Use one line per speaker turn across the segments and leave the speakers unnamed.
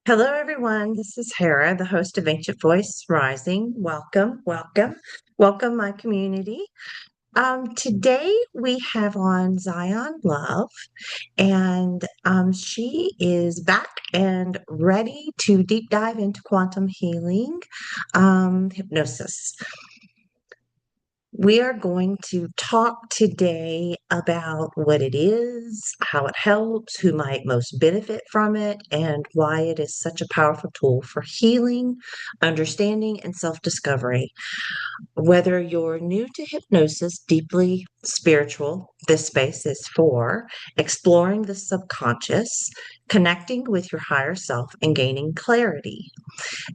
Hello, everyone. This is Hera, the host of Ancient Voice Rising. Welcome, welcome, welcome, my community. Today we have on Zion Love, and she is back and ready to deep dive into quantum healing hypnosis. We are going to talk today about what it is, how it helps, who might most benefit from it, and why it is such a powerful tool for healing, understanding, and self discovery. Whether you're new to hypnosis, deeply spiritual, this space is for exploring the subconscious, connecting with your higher self, and gaining clarity.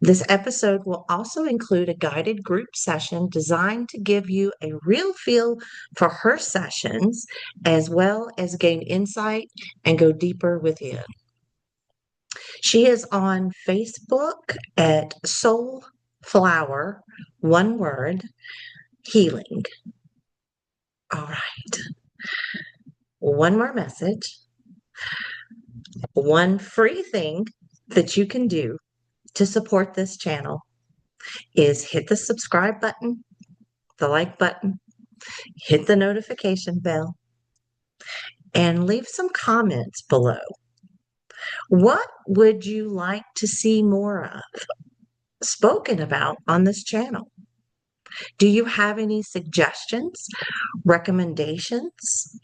This episode will also include a guided group session designed to give you a real feel for her sessions, as well as gain insight and go deeper within. She is on Facebook at Soul Flower, one word, healing. All right. One more message. One free thing that you can do to support this channel is hit the subscribe button, the like button, hit the notification bell, and leave some comments below. What would you like to see more of spoken about on this channel? Do you have any suggestions, recommendations?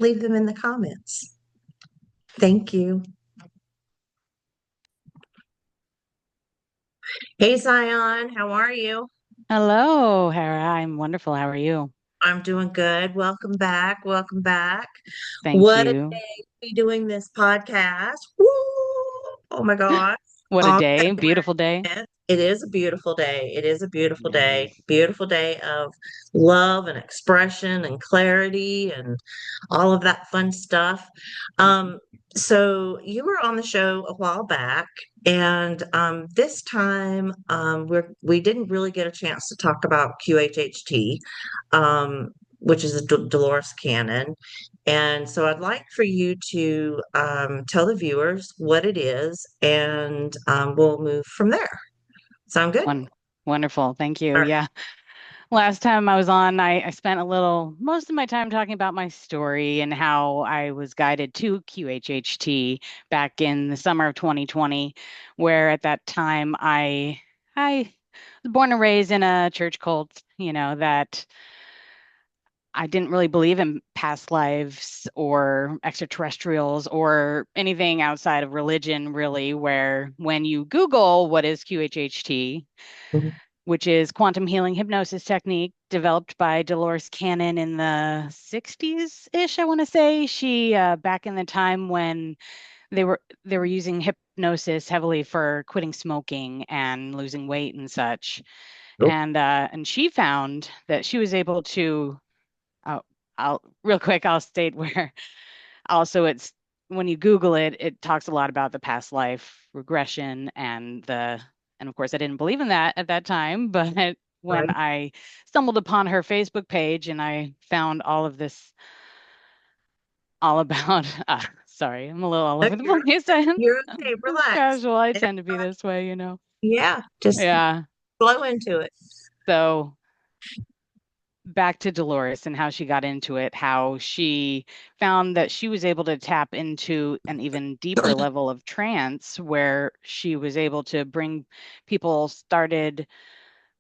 Leave them in the comments. Thank you. Hey, Zion, how are you?
Hello, Hera. I'm wonderful. How are you?
I'm doing good. Welcome back. Welcome back.
Thank
What a
you.
day to be doing this podcast. Woo! Oh my God.
What a
All
day.
that
Beautiful day.
it is a beautiful day. It is a beautiful day.
Yes.
Beautiful day of love and expression and clarity and all of that fun stuff.
Mhm.
Um, so you were on the show a while back, and this time we didn't really get a chance to talk about QHHT, um, which is a Dolores Cannon. And so I'd like for you to tell the viewers what it is, and we'll move from there. Sound good?
One Wonderful. Thank you.
All right.
Yeah. Last time I was on, I spent most of my time talking about my story and how I was guided to QHHT back in the summer of 2020, where at that time I was born and raised in a church cult, that I didn't really believe in past lives or extraterrestrials or anything outside of religion, really, where when you Google what is QHHT,
Mhm.
which is Quantum Healing Hypnosis Technique developed by Dolores Cannon in the 60s-ish, I want to say. She back in the time when they were using hypnosis heavily for quitting smoking and losing weight and such.
Cool.
And she found that she was able to Oh, I'll real quick, I'll state where also it's when you Google it, it talks a lot about the past life regression and of course I didn't believe in that at that time, but when
Right.
I stumbled upon her Facebook page and I found all of this all about sorry, I'm a little all
No,
over the place. I'm
you're okay. Relax.
casual. I
And,
tend to be this way.
yeah, just
Yeah.
flow into it.
So back to Dolores and how she got into it, how she found that she was able to tap into an even deeper level of trance where she was able to bring people started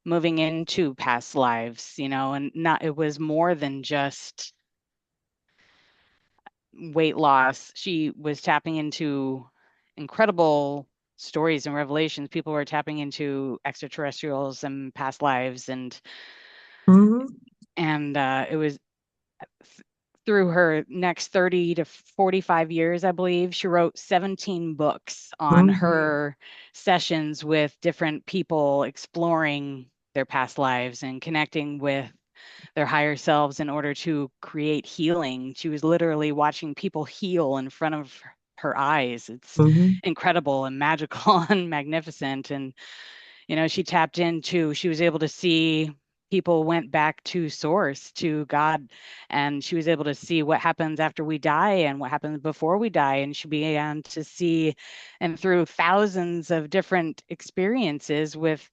moving into past lives, and not it was more than just weight loss. She was tapping into incredible stories and revelations. People were tapping into extraterrestrials and past lives
Hmm.
and it was through her next 30 to 45 years, I believe, she wrote 17 books on
Hmm.
her sessions with different people exploring their past lives and connecting with their higher selves in order to create healing. She was literally watching people heal in front of her eyes. It's
Hmm.
incredible and magical and magnificent. And she tapped into, she was able to see people went back to source, to God, and she was able to see what happens after we die and what happens before we die. And she began to see, and through thousands of different experiences with,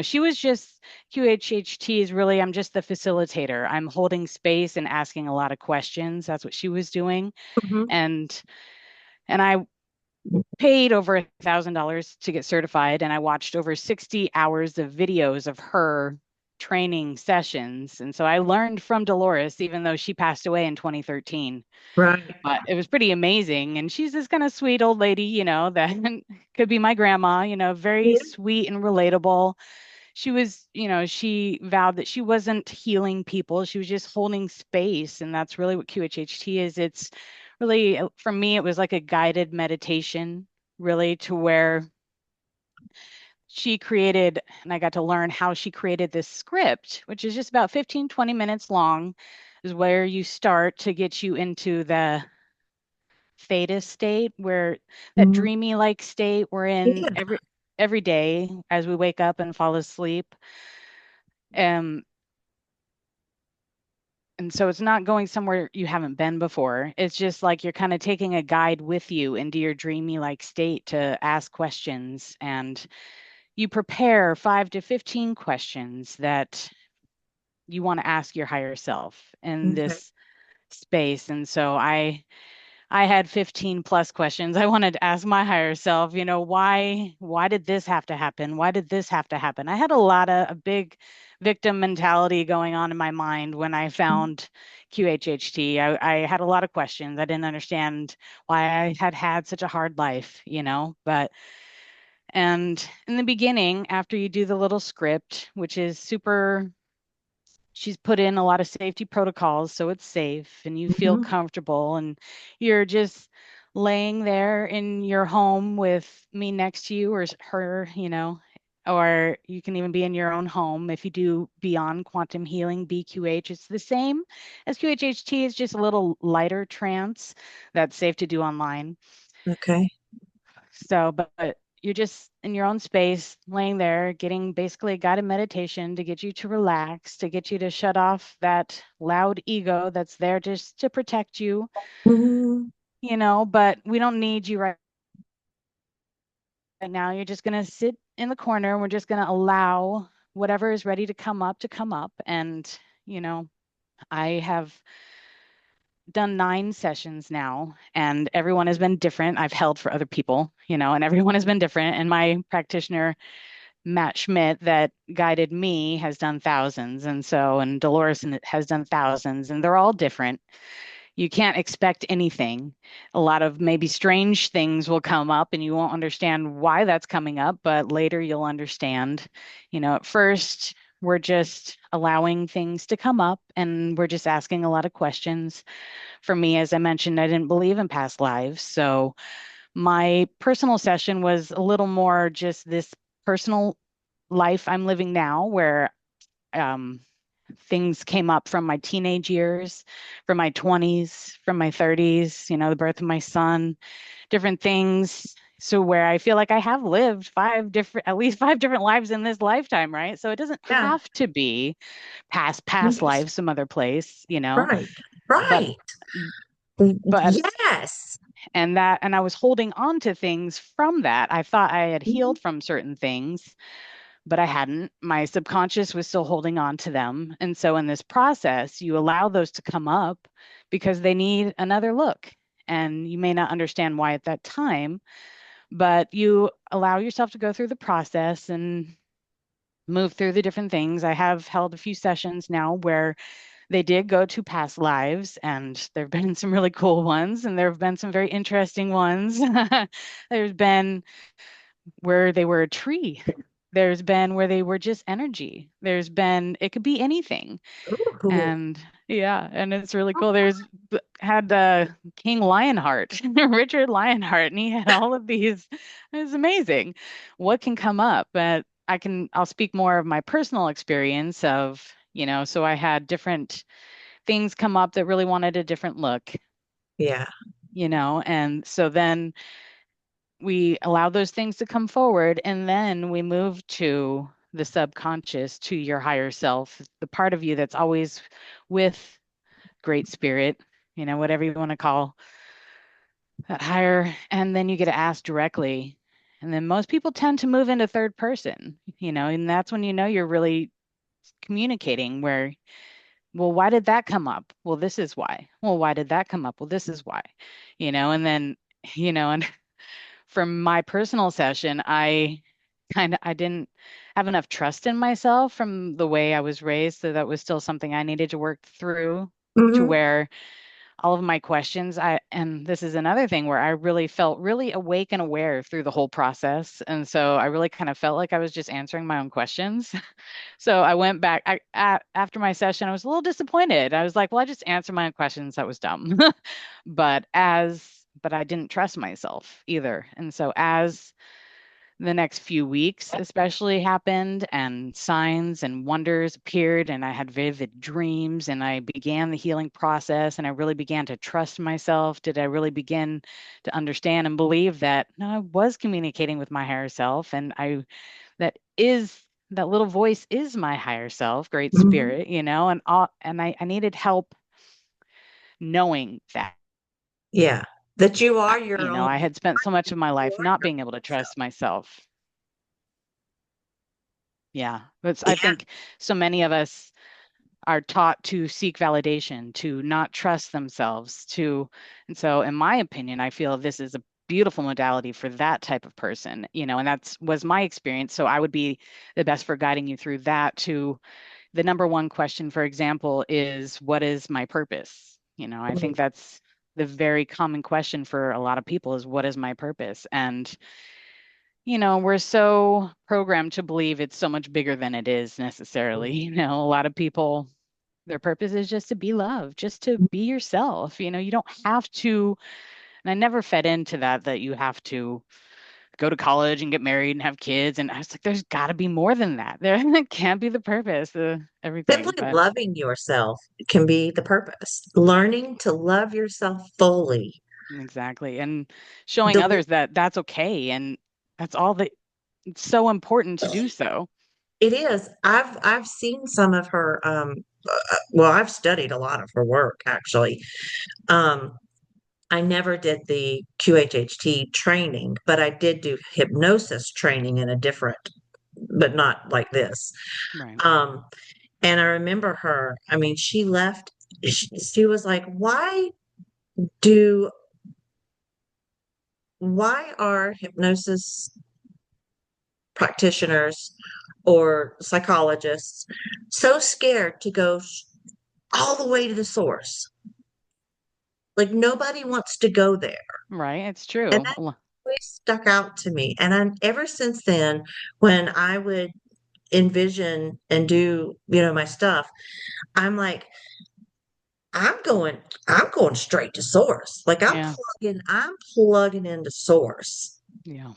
she was just, QHHT is really, I'm just the facilitator. I'm holding space and asking a lot of questions. That's what she was doing.
Mhm.
And I paid over $1,000 to get certified, and I watched over 60 hours of videos of her training sessions. And so I learned from Dolores, even though she passed away in 2013.
Right.
But it was pretty amazing. And she's this kind of sweet old lady, that could be my grandma, very
Yeah.
sweet and relatable. She was, she vowed that she wasn't healing people. She was just holding space. And that's really what QHHT is. It's really, for me, it was like a guided meditation, really, to where she created, and I got to learn how she created this script, which is just about 15, 20 minutes long, is where you start to get you into the theta state, where that
Mhm.
dreamy like state we're in
Yeah.
every day as we wake up and fall asleep. Um, and so it's not going somewhere you haven't been before. It's just like you're kind of taking a guide with you into your dreamy like state to ask questions. And you prepare 5 to 15 questions that you want to ask your higher self in
Okay.
this space. And so I had 15 plus questions I wanted to ask my higher self, why did this have to happen? Why did this have to happen? I had a big victim mentality going on in my mind when I found QHHT. I had a lot of questions. I didn't understand why I had had such a hard life, but and in the beginning, after you do the little script, which is super, she's put in a lot of safety protocols so it's safe and you feel
Mhm.
comfortable, and you're just laying there in your home with me next to you or her, or you can even be in your own home. If you do Beyond Quantum Healing, BQH, it's the same as QHHT. It's just a little lighter trance that's safe to do online.
Okay.
So, but you're just in your own space, laying there, getting basically a guided meditation to get you to relax, to get you to shut off that loud ego that's there just to protect you,
Mhm.
but we don't need you right now. You're just going to sit in the corner. We're just going to allow whatever is ready to come up to come up. And, I have done 9 sessions now, and everyone has been different. I've held for other people, and everyone has been different. And my practitioner, Matt Schmidt, that guided me, has done thousands. And Dolores has done thousands, and they're all different. You can't expect anything. A lot of maybe strange things will come up and you won't understand why that's coming up, but later you'll understand. At first, we're just allowing things to come up and we're just asking a lot of questions. For me, as I mentioned, I didn't believe in past lives. So my personal session was a little more just this personal life I'm living now, where um, things came up from my teenage years, from my 20s, from my 30s, the birth of my son, different things. So where I feel like I have lived at least 5 different lives in this lifetime, right? So it doesn't
Yeah.
have to be past
Yes.
lives some other place,
Right.
but
Right.
but
Yes.
and I was holding on to things from that. I thought I had
Mhm.
healed from certain things, but I hadn't. My subconscious was still holding on to them. And so in this process, you allow those to come up because they need another look. And you may not understand why at that time, but you allow yourself to go through the process and move through the different things. I have held a few sessions now where they did go to past lives, and there have been some really cool ones, and there have been some very interesting ones. There's been where they were a tree. There's been where they were just energy. There's been, it could be anything.
Ooh.
And yeah, and it's really cool. Had King Lionheart, Richard Lionheart, and he had all of these. It was amazing. What can come up? But I'll speak more of my personal experience of, so I had different things come up that really wanted a different look,
Yeah.
and so then we allow those things to come forward, and then we move to the subconscious to your higher self, the part of you that's always with great spirit, whatever you want to call that higher. And then you get to ask directly. And then most people tend to move into third person, and that's when you're really communicating where, well, why did that come up? Well, this is why. Well, why did that come up? Well, this is why, and then, and from my personal session, I didn't have enough trust in myself from the way I was raised. So that was still something I needed to work through to
Hmm.
where all of my questions, and this is another thing where I really felt really awake and aware through the whole process. And so I really kind of felt like I was just answering my own questions. So I went back after my session. I was a little disappointed. I was like, well, I just answered my own questions. That was dumb. But I didn't trust myself either. And so as the next few weeks especially happened and signs and wonders appeared and I had vivid dreams and I began the healing process and I really began to trust myself, did I really begin to understand and believe that no, I was communicating with my higher self, and I that is that little voice is my higher self, great
Hmm.
spirit, and I needed help knowing that.
Yeah. That you are your own.
I had spent so much of my
You
life
are
not
your
being able to
own self.
trust myself. Yeah. I
Yeah.
think so many of us are taught to seek validation, to not trust themselves, and so in my opinion, I feel this is a beautiful modality for that type of person, and that's was my experience. So I would be the best for guiding you through that. To the number one question, for example, is what is my purpose? I think
Mhm.
that's the very common question for a lot of people is what is my purpose? And we're so programmed to believe it's so much bigger than it is necessarily. A lot of people, their purpose is just to be loved, just to be yourself. You don't have to, and I never fed into that you have to go to college and get married and have kids. And I was like, there's got to be more than that. There can't be the purpose, everything.
Simply
But
loving yourself can be the purpose. Learning to love yourself fully.
exactly. And showing
The
others that that's okay. And that's all that it's so important to do so.
It is. I've seen some of her. Well, I've studied a lot of her work actually. Um, I never did the QHHT training, but I did do hypnosis training in a different, but not like this.
Right.
Um, and I remember her. I mean, she left. She was like, do why are hypnosis practitioners or psychologists so scared to go all the way to the source? Like nobody wants to go there.
Right. It's
And
true.
that always stuck out to me. And ever since then, when I would envision and do, my stuff, I'm like, I'm going straight to source. Like
Yeah.
I'm plugging into source.
Yeah.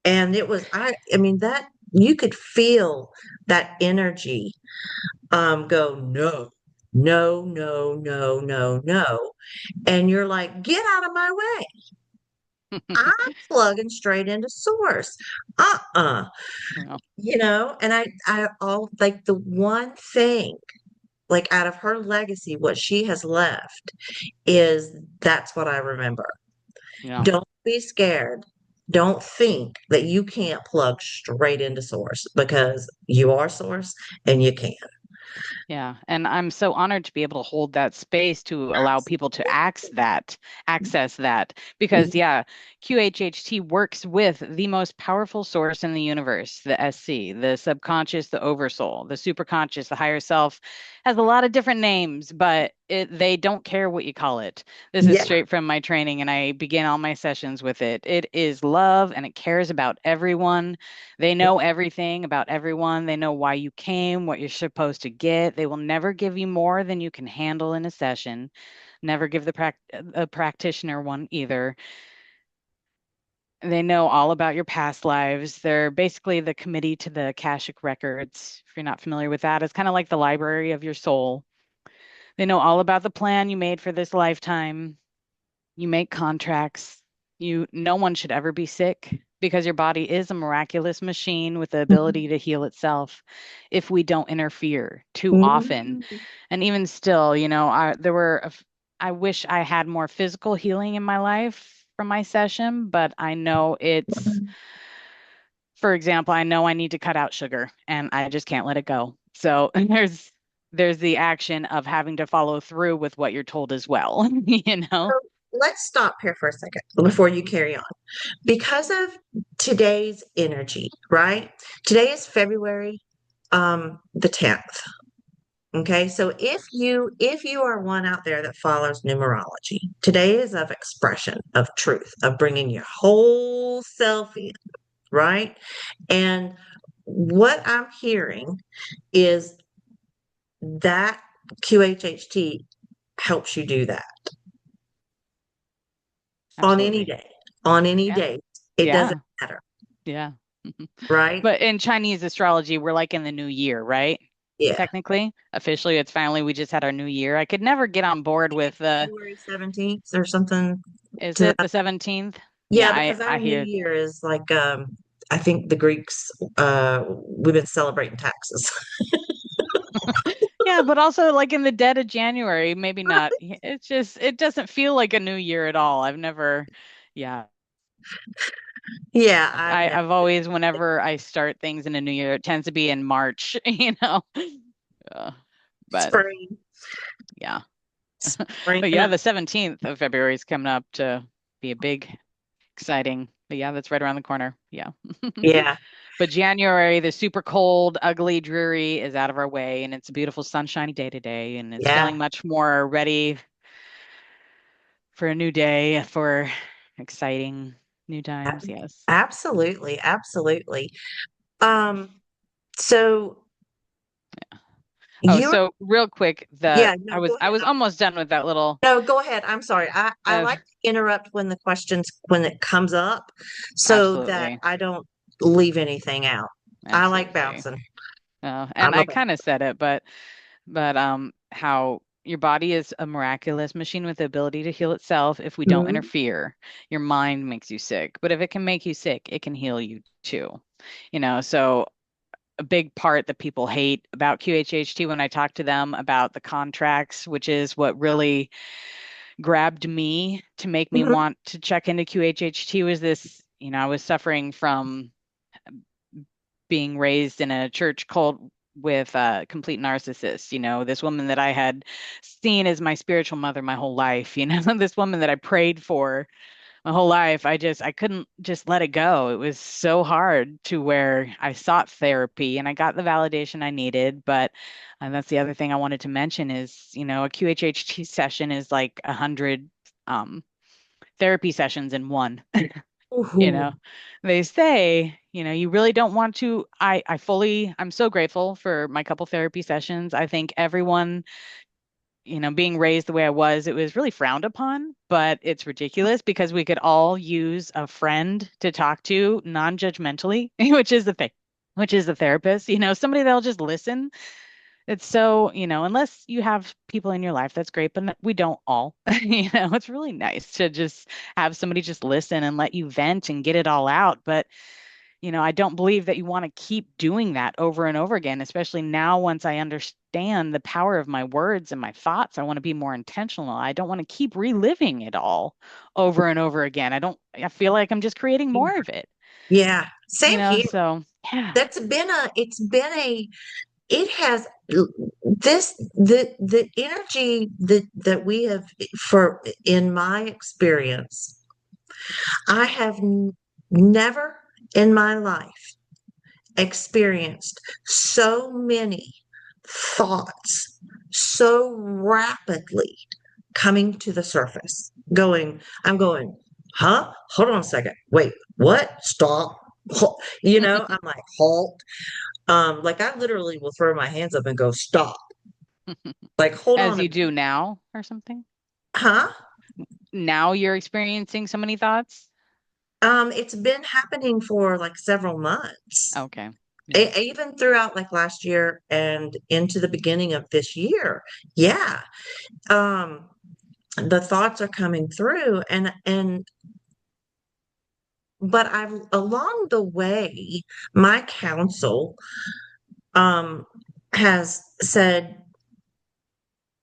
And I mean, that you could feel that energy go, no, no, no, no, no, no. And you're like, get out of my way. I'm plugging straight into source. Uh-uh.
Yeah.
And I all like the one thing, like out of her legacy, what she has left is that's what I remember.
Yeah.
Don't be scared. Don't think that you can't plug straight into source because you are source and you can.
Yeah, and I'm so honored to be able to hold that space to allow people to access that, because yeah, QHHT works with the most powerful source in the universe, the SC, the subconscious, the oversoul, the superconscious, the higher self, has a lot of different names, but they don't care what you call it. This is
Yeah.
straight from my training, and I begin all my sessions with it. It is love, and it cares about everyone. They know everything about everyone. They know why you came, what you're supposed to get. They will never give you more than you can handle in a session. Never give a practitioner one either. They know all about your past lives. They're basically the committee to the Akashic records. If you're not familiar with that, it's kind of like the library of your soul. They know all about the plan you made for this lifetime. You make contracts. No one should ever be sick. because your body is a miraculous machine with the
Mhm.
ability to heal itself if we don't interfere too often.
Mhm.
And even still, I wish I had more physical healing in my life from my session, but I know for example, I know I need to cut out sugar and I just can't let it go. So there's the action of having to follow through with what you're told as well, you know?
So let's stop here for a second before you carry on. Because of today's energy, right? Today is February the 10th. Okay, so if you are one out there that follows numerology, today is of expression, of truth, of bringing your whole self in, right? And what I'm hearing is that QHHT helps you do that on any
Absolutely.
day. On any
Yeah.
day, it doesn't
Yeah.
matter,
Yeah.
right?
But in Chinese astrology, we're like in the new year, right?
Yeah.
Technically, officially, it's finally we just had our new year. I could never get on board with
February 17th or something
is
to
it the 17th? Yeah,
yeah, because
I
our new
hear.
year is like I think the Greeks we've been celebrating taxes.
Yeah, but also like in the dead of January, maybe not. It's just it doesn't feel like a new year at all. I've never, yeah.
Yeah, I've never
I've always, whenever I start things in a new year, it tends to be in March, you know. Uh, but
spring,
yeah.
spring.
But yeah, the 17th of February is coming up to be a big, exciting. But yeah, that's right around the corner. Yeah.
Yeah,
But January, the super cold, ugly, dreary is out of our way, and it's a beautiful, sunshiny day today, and it's
yeah,
feeling much more ready for a new day, for exciting new times. Yes.
absolutely, absolutely. Um, so
Oh,
you're
so real quick,
yeah, no, go
I
ahead.
was almost done with that little
No, go ahead. I'm sorry. I
uh,
like to interrupt when the questions when it comes up so that
absolutely,
I don't leave anything out. I like
absolutely.
bouncing.
And
I'm a
I kind of said it, but how your body is a miraculous machine with the ability to heal itself if we don't
Mhm.
interfere. Your mind makes you sick, but if it can make you sick, it can heal you too. So a big part that people hate about QHHT when I talk to them about the contracts, which is what really grabbed me to make me
Mhm.
want to check into QHHT, was this, I was suffering from being raised in a church cult with complete narcissists, this woman that I had seen as my spiritual mother my whole life, this woman that I prayed for my whole life. I couldn't just let it go. It was so hard, to where I sought therapy and I got the validation I needed. But and that's the other thing I wanted to mention is, a QHHT session is like 100 um, therapy sessions in one. you
Ooh.
know they say, you really don't want to. I'm so grateful for my couple therapy sessions. I think everyone, being raised the way I was, it was really frowned upon, but it's ridiculous because we could all use a friend to talk to non-judgmentally, which is the therapist, somebody that'll just listen. It's so, unless you have people in your life, that's great, but we don't all. It's really nice to just have somebody just listen and let you vent and get it all out. But, I don't believe that you want to keep doing that over and over again, especially now once I understand the power of my words and my thoughts. I want to be more intentional. I don't want to keep reliving it all over and over again. I feel like I'm just creating more of it,
Yeah, same here.
so yeah,
It has the energy that we have for in my experience, I have never in my life experienced so many thoughts so rapidly coming to the surface. I'm going, huh? Hold on a second. Wait, what? Stop. I'm like, halt. Like I literally will throw my hands up and go, stop. Like, hold
as
on a
you
minute.
do now or something.
Huh?
Now you're experiencing so many thoughts.
It's been happening for like several months.
Okay. Yeah.
Even throughout like last year and into the beginning of this year. Yeah. Um, the thoughts are coming through and but I've along the way, my counsel um has said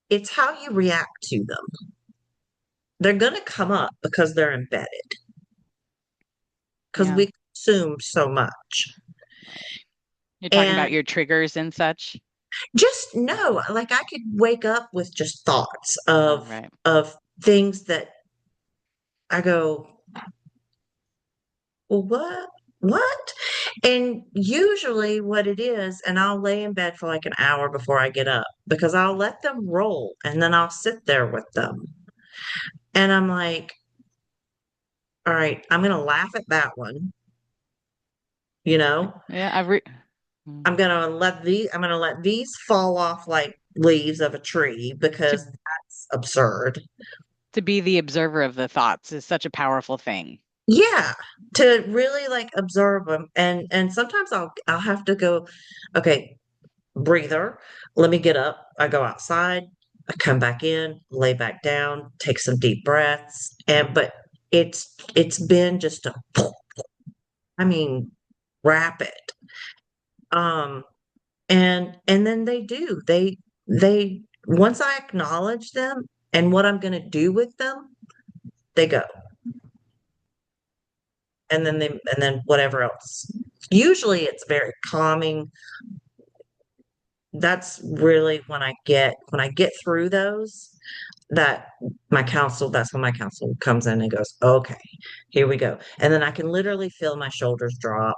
it's how you react to them. They're going to come up because they're embedded, because
Yeah.
we consume so much.
Right. You're talking about
And
your triggers and such.
just know, like I could wake up with just thoughts
Oh, right.
of things that I go, well, what? And usually what it is, and I'll lay in bed for like an hour before I get up because I'll let them roll and then I'll sit there with them. And I'm like, all right, I'm going to laugh at that one, you know?
Yeah, I've re mm.
I'm going to let these fall off like leaves of a tree
to
because that's absurd.
to be the observer of the thoughts is such a powerful thing.
Yeah, to really like observe them. And sometimes I'll have to go, okay, breather. Let me get up. I go outside. I come back in, lay back down, take some deep breaths. And but it's been just a I mean rapid. Um and then they do. They once I acknowledge them and what I'm gonna do with them, they go. And then whatever else. Usually it's very calming. That's really when I get through those, that that's when my counsel comes in and goes, okay, here we go. And then I can literally feel my shoulders drop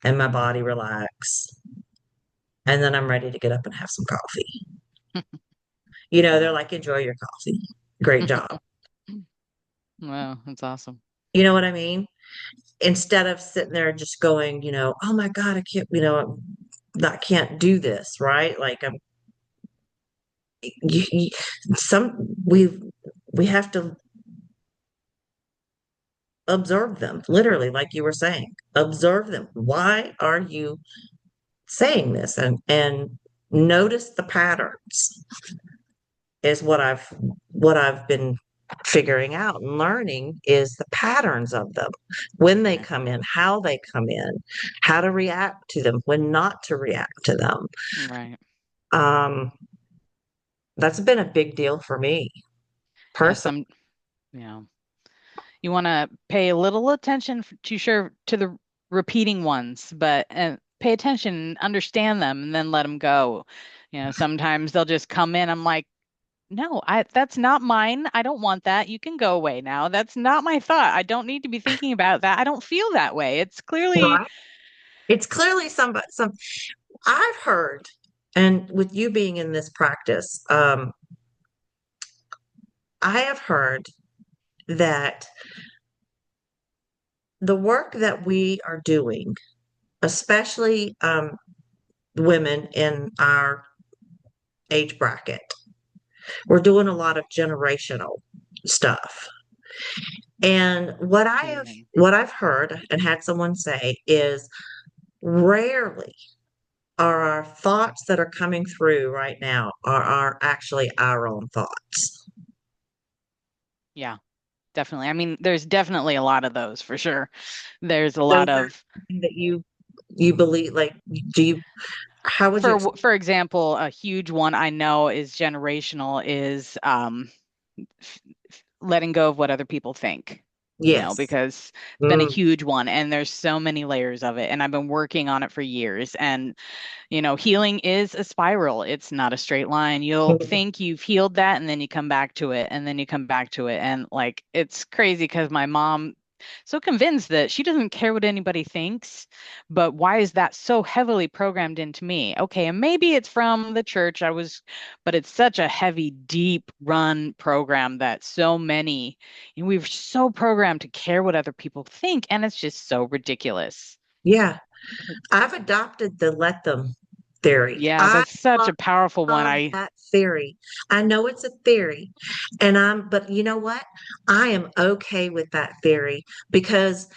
and my body relax. And then I'm ready to get up and have some coffee. They're like, enjoy your coffee. Great job.
Wow, that's awesome.
You know what I mean? Instead of sitting there just going, oh my God, I can't, I can't do this, right? Like you, you, some, we have to observe them, literally, like you were saying. Observe them. Why are you saying this? And notice the patterns is what I've been figuring out and learning is the patterns of them, when they
Right.
come in, how they come in, how to react to them, when not to react to them.
Right.
Um, that's been a big deal for me
Yeah,
personally.
you know, you want to pay a little attention to the repeating ones, but pay attention, and understand them, and then let them go. Sometimes they'll just come in. I'm like, no, that's not mine. I don't want that. You can go away now. That's not my thought. I don't need to be thinking about that. I don't feel that way. It's clearly,
Right. It's clearly some I've heard, and with you being in this practice, I have heard that the work that we are doing, especially women in our age bracket, we're doing a lot of generational stuff. And
healing.
what I've heard and had someone say is rarely are our thoughts that are coming through right now are actually our own thoughts.
Yeah, definitely. I mean, there's definitely a lot of those for sure. There's a
So
lot
is that
of
something that you believe like do you how would you
for example, a huge one I know is generational is letting go of what other people think,
yes.
because it's been a
Mm,
huge one and there's so many layers of it. And I've been working on it for years. And healing is a spiral. It's not a straight line. You'll
mm,
think you've healed that and then you come back to it and then you come back to it. And like, it's crazy because my mom so convinced that she doesn't care what anybody thinks, but why is that so heavily programmed into me? Okay, and maybe it's from the church but it's such a heavy, deep run program that so many, we've so programmed to care what other people think, and it's just so ridiculous.
yeah. I've adopted the let them theory.
Yeah,
I
that's such a powerful one.
love that theory. I know it's a theory, but you know what? I am okay with that theory because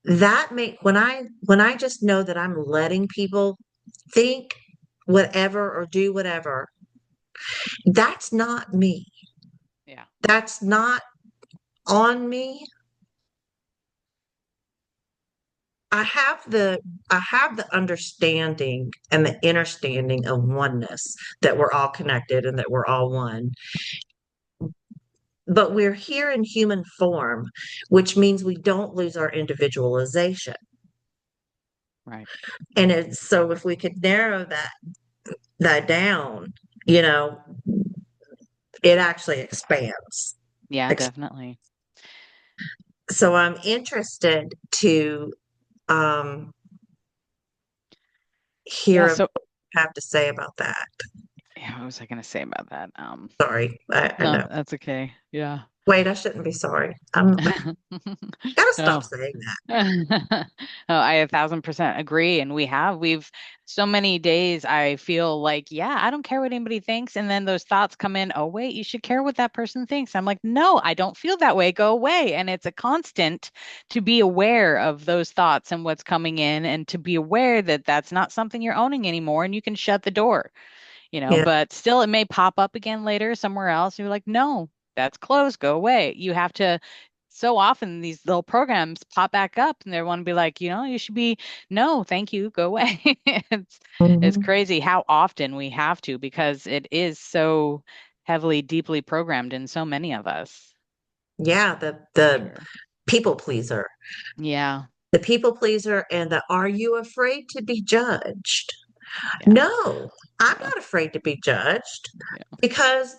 that make when I just know that I'm letting people think whatever or do whatever, that's not me.
Yeah.
That's not on me. I have the I have the understanding and the understanding of oneness, that we're all connected and that we're all one. But we're here in human form, which means we don't lose our individualization.
Right.
And it's so if we could narrow that down, you know, it actually expands.
Yeah,
Ex-
definitely.
So I'm interested to um,
Yeah,
hear what
so
you have to say about that.
yeah, what was I going to say about that?
Sorry, I
No,
know.
that's okay. Yeah.
Wait, I shouldn't be sorry. Gotta stop
No.
saying that.
Oh, I 1,000% agree. And we've so many days I feel like, yeah, I don't care what anybody thinks. And then those thoughts come in, oh, wait, you should care what that person thinks. I'm like, no, I don't feel that way. Go away. And it's a constant to be aware of those thoughts and what's coming in and to be aware that that's not something you're owning anymore and you can shut the door,
Yeah.
but still it may pop up again later somewhere else. You're like, no, that's closed, go away. You have to, so often these little programs pop back up and they want to be like, you should be, no, thank you, go away. It's
Mhm.
crazy how often we have to because it is so heavily, deeply programmed in so many of us,
Yeah, the
for
the
sure.
people pleaser.
Yeah,
The people pleaser and the are you afraid to be judged?
yeah,
No, I'm
yeah,
not afraid to be judged
yeah.
because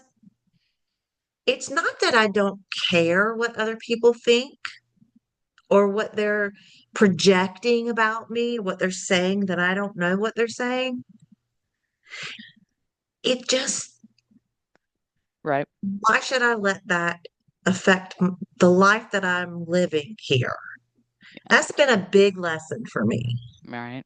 it's not that I don't care what other people think or what they're projecting about me, what they're saying that I don't know what they're saying. It just,
Right,
why should I let that affect the life that I'm living here? That's been a big lesson for me.
right.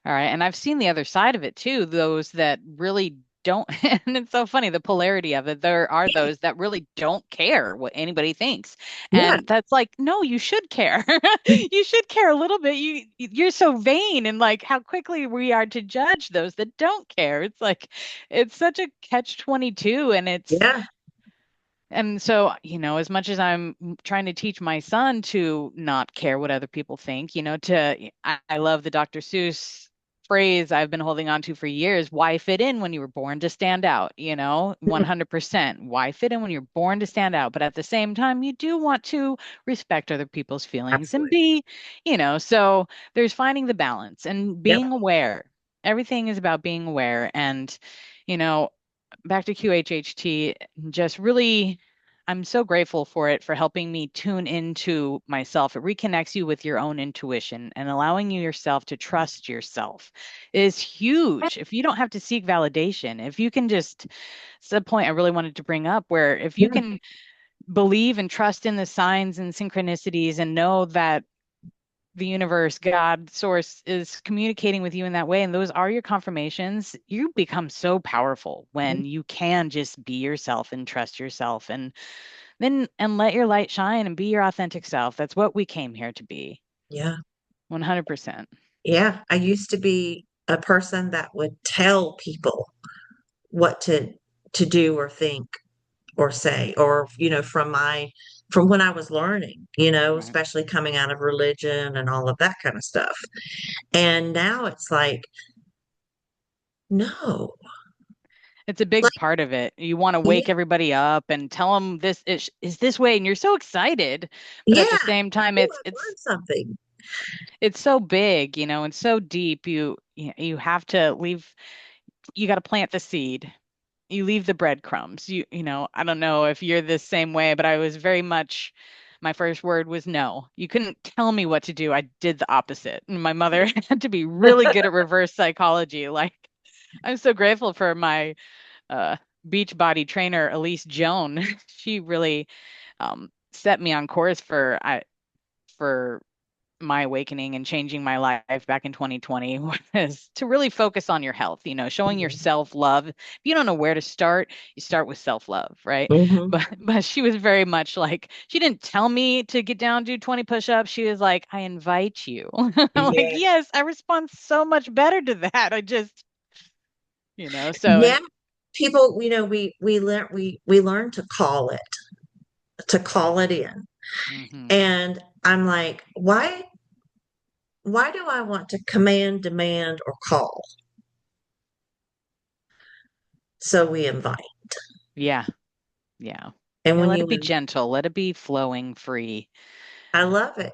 All right. And I've seen the other side of it too, those that really don't. And it's so funny, the polarity of it. There are those that really don't care what anybody thinks.
Yeah,
And that's like, no, you should care. You should care a little bit. You're so vain and like how quickly we are to judge those that don't care. It's like it's such a catch 22 and it's
yeah,
and so, as much as I'm trying to teach my son to not care what other people think, I love the Dr. Seuss phrase I've been holding on to for years. Why fit in when you were born to stand out? 100%. Why fit in when you're born to stand out? But at the same time, you do want to respect other people's feelings and
absolutely.
so there's finding the balance and
Yep.
being aware. Everything is about being aware. And, you know, back to QHHT, just really, I'm so grateful for it for helping me tune into myself. It reconnects you with your own intuition and allowing you yourself to trust yourself is huge. If you don't have to seek validation, if you can just, it's the point I really wanted to bring up, where if you
Yeah.
can believe and trust in the signs and synchronicities and know that the universe, God, source is communicating with you in that way, and those are your confirmations, you become so powerful when you can just be yourself and trust yourself and let your light shine and be your authentic self. That's what we came here to be.
Yeah.
100%.
Yeah. I used to be a person that would tell people what to do or think or say, or, from when I was learning,
Right.
especially coming out of religion and all of that kind of stuff. And now it's like, no,
It's a big
like,
part of it. You want to
yeah,
wake everybody up and tell them this is this way, and you're so excited, but
yeah,
at the same time,
ooh,
it's
I've
it's
learned something.
it's so big, and so deep. You have to leave. You got to plant the seed. You leave the breadcrumbs. I don't know if you're the same way, but I was very much, my first word was no. You couldn't tell me what to do. I did the opposite. And my mother had to be really good at reverse psychology. Like, I'm so grateful for my uh, beach body trainer, Elise Joan. She really set me on course for my awakening and changing my life back in 2020 was to really focus on your health, showing yourself love. If you don't know where to start, you start with self-love, right?
Hmm.
But she was very much like she didn't tell me to get down, do 20 push-ups. She was like, I invite you. I'm like,
Yeah.
yes, I respond so much better to that. I just, so
Yeah. People, we learn to call it in.
mhm,
And I'm like, why? why do I want to command, demand, or call? So we invite.
Yeah. Yeah.
And
Yeah,
when
let
you,
it be gentle. Let it be flowing free.
I love it.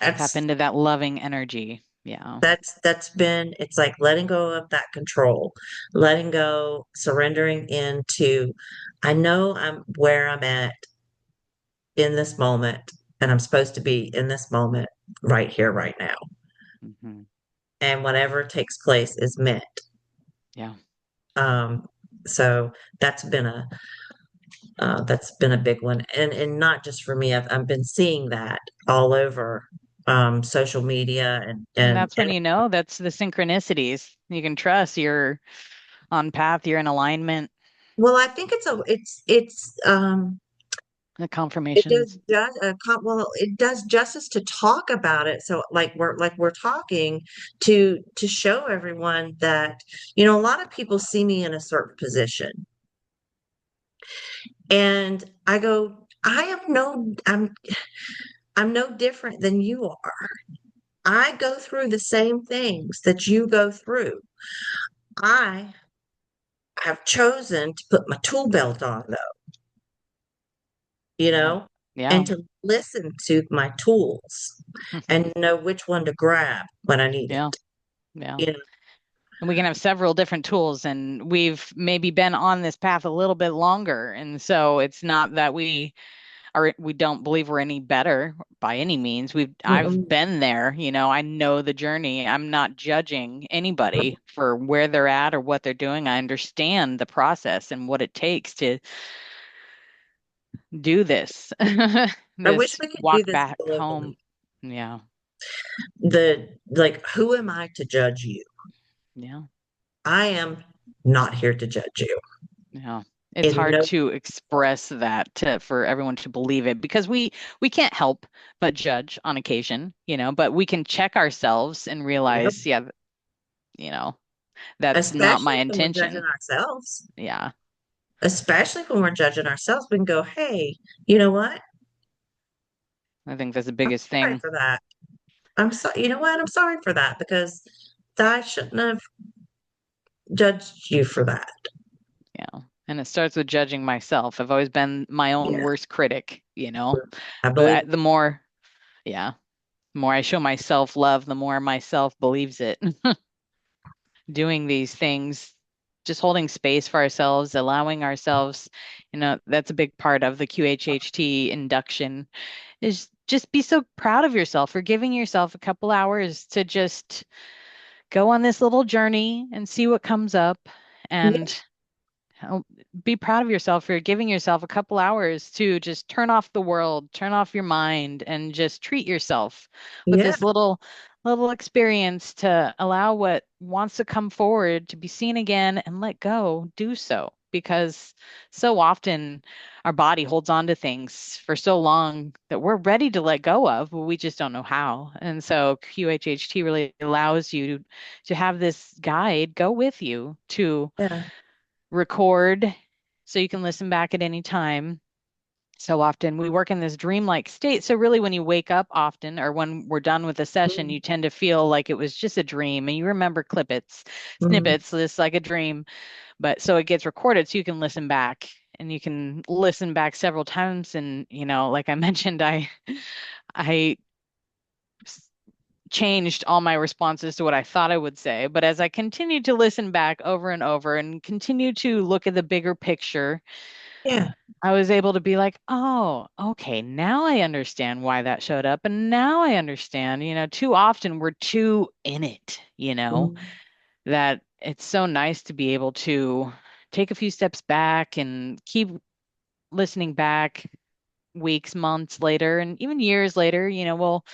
Tap
That's
into that loving energy. Yeah.
that's been, it's like letting go of that control, letting go, surrendering into, I know I'm where I'm at in this moment, and I'm supposed to be in this moment right here, right now.
Hmm.
And whatever takes place is meant.
Yeah.
Um, so that's been a big one, and not just for me. I've been seeing that all over social media
And
and
that's when you know that's the synchronicities. You can trust you're on path, you're in alignment,
well, I think
the
it does
confirmations.
well, it does justice to talk about it. So like we're talking to show everyone that, a lot of people see me in a certain position, and I go, I'm no different than you are. I go through the same things that you go through. I have chosen to put my tool belt on, though,
Yeah.
and
Yeah.
to listen to my tools and know which one to grab when I need
Yeah.
it.
Yeah.
You know,
And we can have several different tools, and we've maybe been on this path a little bit longer. And so it's not that we don't believe we're any better by any means. I've
Mm-mm.
been there, I know the journey. I'm not judging anybody for where they're at or what they're doing. I understand the process and what it takes to do this.
I wish
This
we could do
walk
this
back home.
globally.
Yeah.
Who am I to judge you?
Yeah.
I am not here to judge you.
Yeah. It's
In
hard
no,
to express that for everyone to believe it because we can't help but judge on occasion, but we can check ourselves and
yep.
realize, yeah, you know, that's not my
Especially when we're judging
intention.
ourselves.
Yeah,
Especially when we're judging ourselves, we can go, hey, you know what?
I think that's the
I'm
biggest
sorry
thing.
for that. I'm sorry. You know what? I'm sorry for that because I shouldn't have judged you for that.
Yeah. And it starts with judging myself. I've always been my own
Yeah,
worst critic,
I
but
believe.
the more, yeah, the more I show myself love, the more myself believes it. Doing these things, just holding space for ourselves, allowing ourselves, that's a big part of the QHHT induction is just be so proud of yourself for giving yourself a couple hours to just go on this little journey and see what comes up
Yeah,
and oh, be proud of yourself for giving yourself a couple hours to just turn off the world, turn off your mind, and just treat yourself with
yeah,
this little experience to allow what wants to come forward to be seen again and let go, do so. Because so often our body holds on to things for so long that we're ready to let go of, but we just don't know how. And so QHHT really allows you to have this guide go with you to
yeah.
record so you can listen back at any time. So often we work in this dreamlike state. So really when you wake up often or when we're done with the session,
Mm,
you tend to feel like it was just a dream and you remember
mm.
snippets, this like a dream. But so it gets recorded so you can listen back and you can listen back several times. And, like I mentioned, I changed all my responses to what I thought I would say. But as I continued to listen back over and over and continue to look at the bigger picture,
Yeah,
I was able to be like, oh, okay, now I understand why that showed up. And now I understand, too often we're too in it,
mm,
that it's so nice to be able to take a few steps back and keep listening back weeks, months later, and even years later, we'll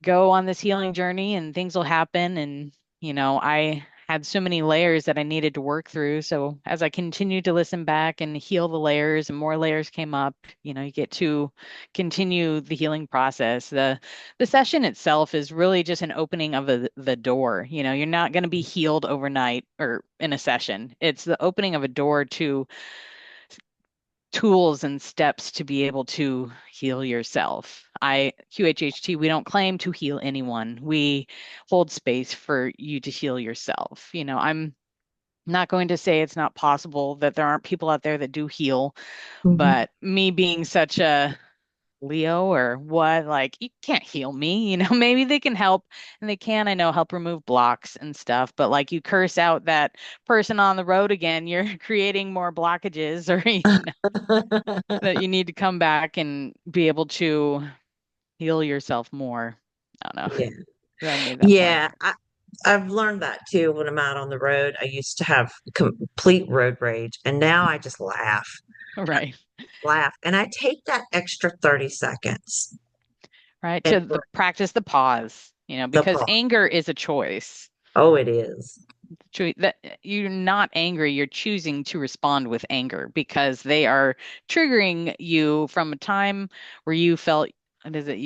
go on this healing journey and things will happen. And, I had so many layers that I needed to work through. So as I continued to listen back and heal the layers and more layers came up, you get to continue the healing process. The session itself is really just an opening of the door. You're not going to be healed overnight or in a session. It's the opening of a door to tools and steps to be able to heal yourself. QHHT, we don't claim to heal anyone. We hold space for you to heal yourself. I'm not going to say it's not possible that there aren't people out there that do heal,
Mhm.
but me being such a Leo or what, like you can't heal me, maybe they can help and they can, I know, help remove blocks and stuff, but like you curse out that person on the road again, you're creating more blockages or that you need to come back and be able to heal yourself more. I don't know
Yeah.
if I made that point.
Yeah. I've learned that too when I'm out on the road. I used to have complete road rage, and now I just
Right.
laugh, and I take that extra 30 seconds
Right.
and
To practice the pause,
the
because
pause.
anger is a choice.
Oh, it is.
That you're not angry, you're choosing to respond with anger because they are triggering you from a time where you felt, what is it,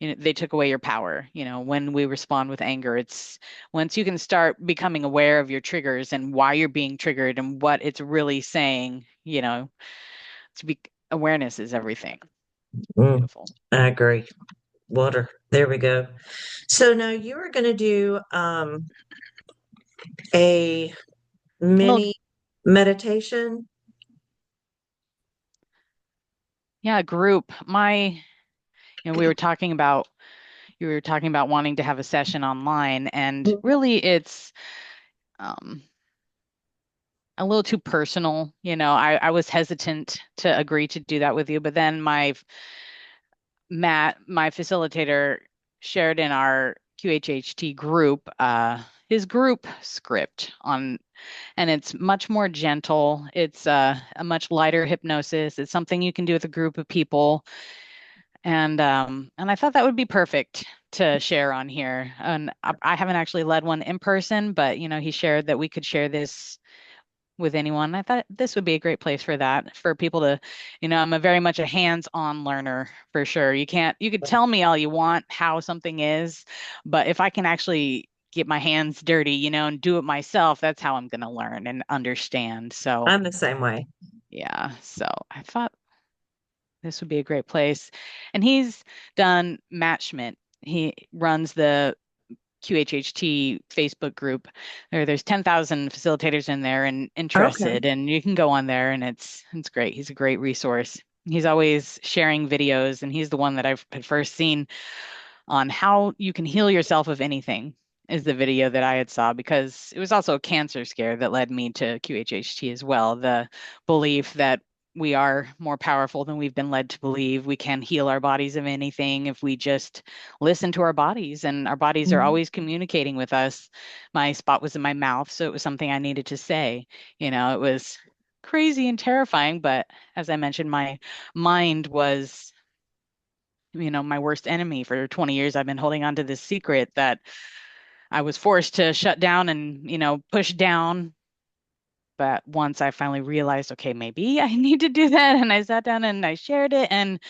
they took away your power. When we respond with anger, it's once you can start becoming aware of your triggers and why you're being triggered and what it's really saying, to be awareness is everything.
Mm,
Beautiful.
I agree. Water. There we go. So now you are going to do a
Well,
mini meditation.
yeah, group. We were talking about you were talking about wanting to have a session online, and really it's um, a little too personal. I was hesitant to agree to do that with you, but then Matt, my facilitator, shared in our QHHT group, his group script and it's much more gentle. It's a much lighter hypnosis. It's something you can do with a group of people. And I thought that would be perfect to share on here. And I haven't actually led one in person, but he shared that we could share this with anyone. I thought this would be a great place for that, for people to, I'm a very much a hands-on learner for sure. You could tell me all you want how something is, but if I can actually get my hands dirty, and do it myself, that's how I'm going to learn and understand. So,
I'm the same way.
yeah. So I thought this would be a great place. And he's done Matt Schmidt. He runs the QHHT Facebook group. There's 10,000 facilitators in there and
Okay.
interested, and you can go on there and it's great. He's a great resource. He's always sharing videos, and he's the one that I've had first seen on how you can heal yourself of anything is the video that I had saw because it was also a cancer scare that led me to QHHT as well. The belief that we are more powerful than we've been led to believe. We can heal our bodies of anything if we just listen to our bodies, and our bodies are
Mhm.
always communicating with us. My spot was in my mouth, so it was something I needed to say. It was crazy and terrifying, but as I mentioned, my mind was my worst enemy. For 20 years I've been holding on to this secret that I was forced to shut down and push down. But once I finally realized, okay, maybe I need to do that, and I sat down and I shared it, and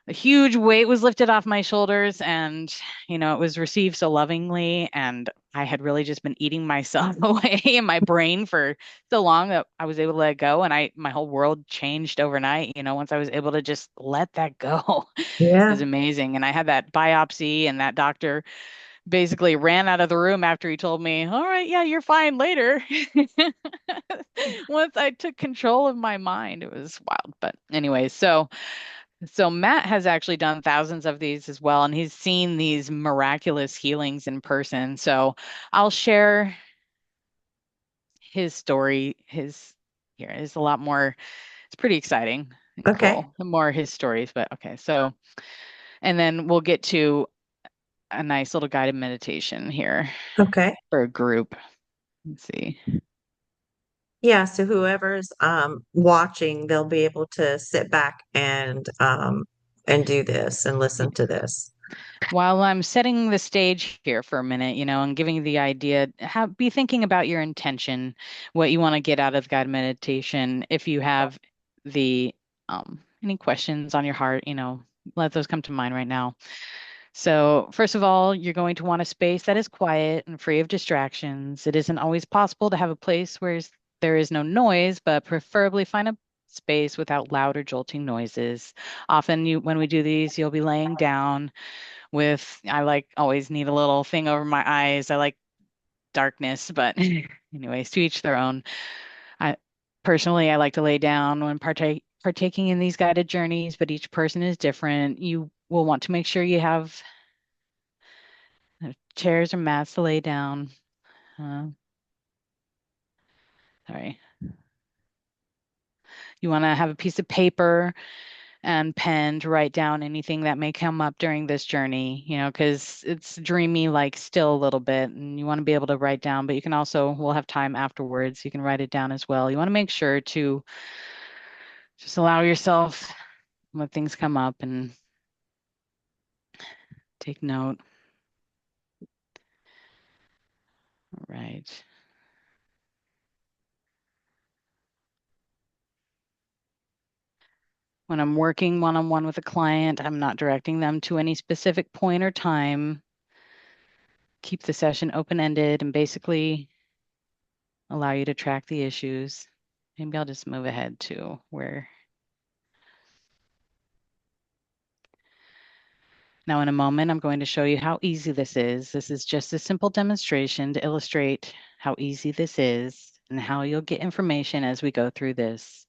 a huge weight was lifted off my shoulders, and it was received so lovingly. And I had really just been eating myself away in my brain for so long that I was able to let go, and I my whole world changed overnight. Once I was able to just let that go. It
Yeah.
was amazing. And I had that biopsy, and that doctor basically ran out of the room after he told me, all right, yeah, you're fine later. Once I took control of my mind, it was wild. But anyway, so Matt has actually done thousands of these as well, and he's seen these miraculous healings in person. So I'll share his story. His here is a lot more, it's pretty exciting and
Okay.
cool. The more his stories, but okay. So, and then we'll get to a nice little guided meditation here
Okay.
for a group. Let's see.
Yeah. So whoever's watching, they'll be able to sit back and do this and listen to this.
While I'm setting the stage here for a minute, and giving the idea, be thinking about your intention, what you want to get out of guided meditation. If you have the any questions on your heart, let those come to mind right now. So, first of all, you're going to want a space that is quiet and free of distractions. It isn't always possible to have a place where there is no noise, but preferably find a space without loud or jolting noises. Often when we do these, you'll be laying down with, I like always need a little thing over my eyes. I like darkness, but anyways, to each their own. I personally, I like to lay down when partaking in these guided journeys, but each person is different. You will want to make sure you have chairs or mats to lay down. Uh, sorry. You want to have a piece of paper and pen to write down anything that may come up during this journey, because it's dreamy, like still a little bit, and you want to be able to write down, but you can also, we'll have time afterwards. You can write it down as well. You want to make sure to just allow yourself when things come up and take note. All right. When I'm working one-on-one with a client, I'm not directing them to any specific point or time. Keep the session open-ended and basically allow you to track the issues. Maybe I'll just move ahead to where. Now, in a moment, I'm going to show you how easy this is. This is just a simple demonstration to illustrate how easy this is and how you'll get information as we go through this.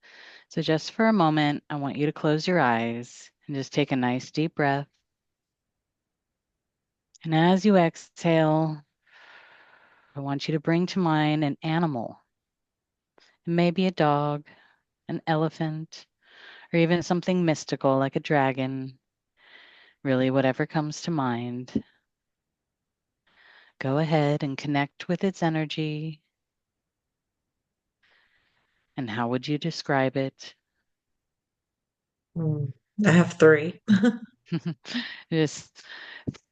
So just for a moment, I want you to close your eyes and just take a nice deep breath. And as you exhale, I want you to bring to mind an animal. It may be a dog, an elephant, or even something mystical like a dragon. Really, whatever comes to mind. Go ahead and connect with its energy. And how would you describe it?
I have three.
Just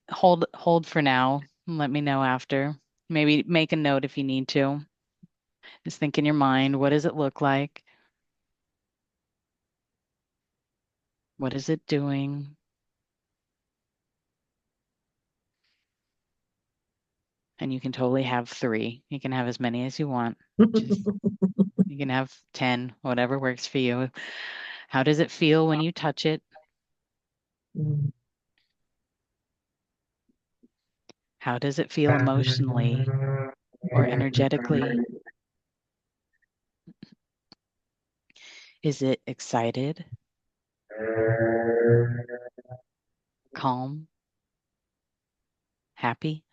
hold for now and let me know after. Maybe make a note if you need to. Just think in your mind, what does it look like? What is it doing? And you can totally have three. You can have as many as you want. Just you can have 10, whatever works for you. How does it feel when you touch it? How does it feel emotionally or energetically? Is it excited, calm, happy?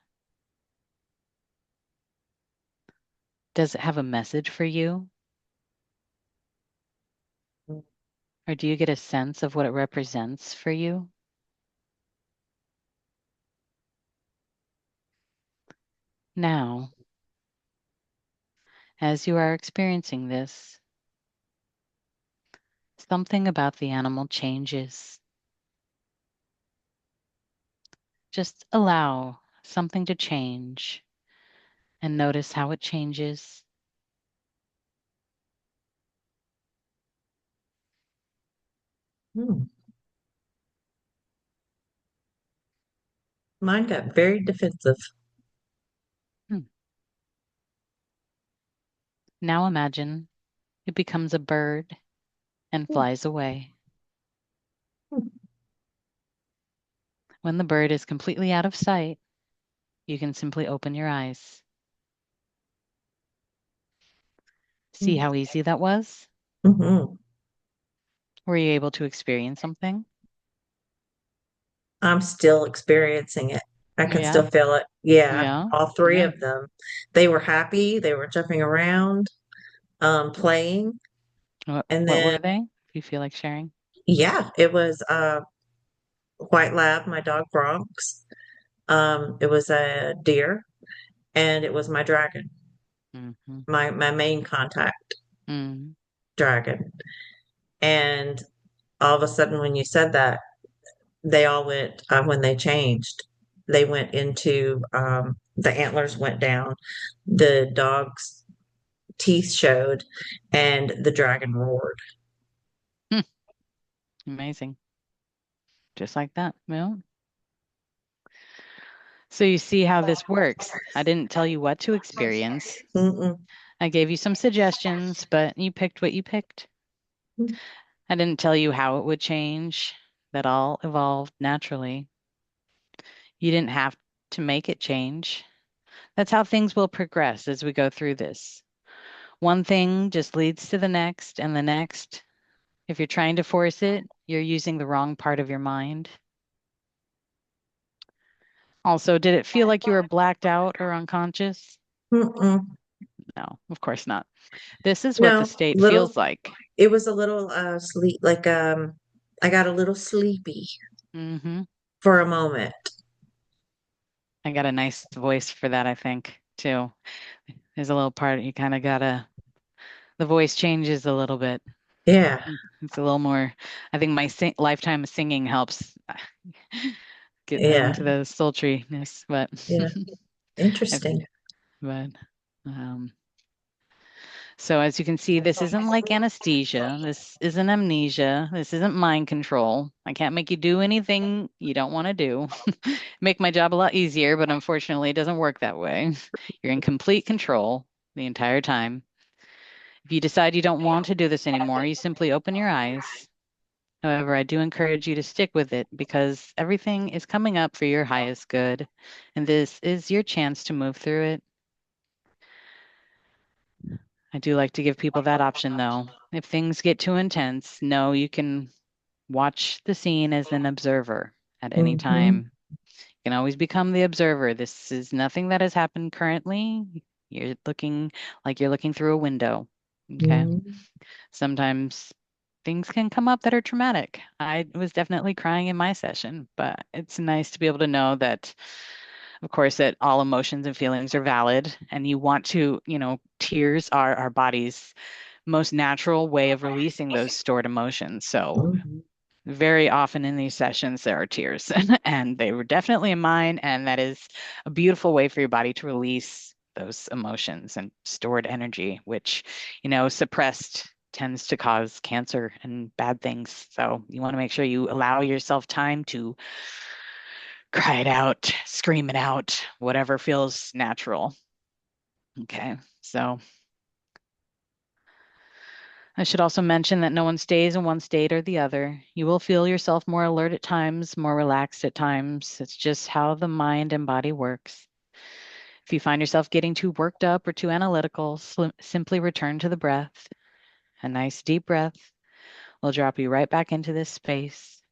Does it have a message for you? Or do you get a sense of what it represents for you? Now, as you are experiencing this, something about the animal changes. Just allow something to change and notice how it changes.
Hmm. Mine got very defensive.
Hmm. Now imagine it becomes a bird and flies away. When the bird is completely out of sight, you can simply open your eyes. See how easy that was?
Mm-hmm.
Were you able to experience something?
I'm still experiencing it. I can
Yeah,
still feel it. Yeah,
yeah,
all three
yeah.
of them. They were happy. They were jumping around, playing. And
What
then,
were they? If you feel like sharing.
yeah, it was White Lab, my dog Bronx. It was a deer, and it was my dragon,
Mm-hmm.
my main contact
Mm-hmm.
dragon. And all of a sudden, when you said that, they all went when they changed. They went into the antlers went down, the dog's teeth showed, and the dragon roared.
Amazing. Just like that. Well, so you see how this works. I didn't tell you what to experience.
Mm-mm.
I gave you some suggestions, but you picked what you picked. I didn't tell you how it would change. That all evolved naturally. You didn't have to make it change. That's how things will progress as we go through this. One thing just leads to the next and the next. If you're trying to force it, you're using the wrong part of your mind. Also, did it feel like you were blacked out or unconscious?
Mm-mm.
No, of course not. This is what the
No,
state
little,
feels like.
it was a little sleep, like I got a little sleepy
Hmm.
for a moment.
I got a nice voice for that, I think, too. There's a little part you kind of gotta, the voice changes a little bit.
Yeah,
It's a little more, I think my lifetime of singing helps get
yeah,
into the sultriness, but
yeah.
I,
Interesting.
but um so as you can see, this isn't like anesthesia. This isn't amnesia. This isn't mind control. I can't make you do anything you don't want to do. Make my job a lot easier, but unfortunately, it doesn't work that way. You're in complete control the entire time. If you decide you don't want to do this anymore, you simply open your eyes. However, I do encourage you to stick with it because everything is coming up for your highest good, and this is your chance to move through it. I do like to give people that option though. If things get too intense, no, you can watch the scene as an observer at any
Hmm.
time. You can always become the observer. This is nothing that has happened currently. You're looking like you're looking through a window. Okay.
Hmm.
Sometimes things can come up that are traumatic. I was definitely crying in my session, but it's nice to be able to know that, of course, that all emotions and feelings are valid and you want to, tears are our body's most natural way of releasing those stored emotions. So
Hmm.
very often in these sessions, there are tears, and they were definitely in mine. And that is a beautiful way for your body to release those emotions and stored energy, which, suppressed tends to cause cancer and bad things. So you want to make sure you allow yourself time to cry it out, scream it out, whatever feels natural. Okay. So I should also mention that no one stays in one state or the other. You will feel yourself more alert at times, more relaxed at times. It's just how the mind and body works. If you find yourself getting too worked up or too analytical, simply return to the breath. A nice deep breath will drop you right back into this space.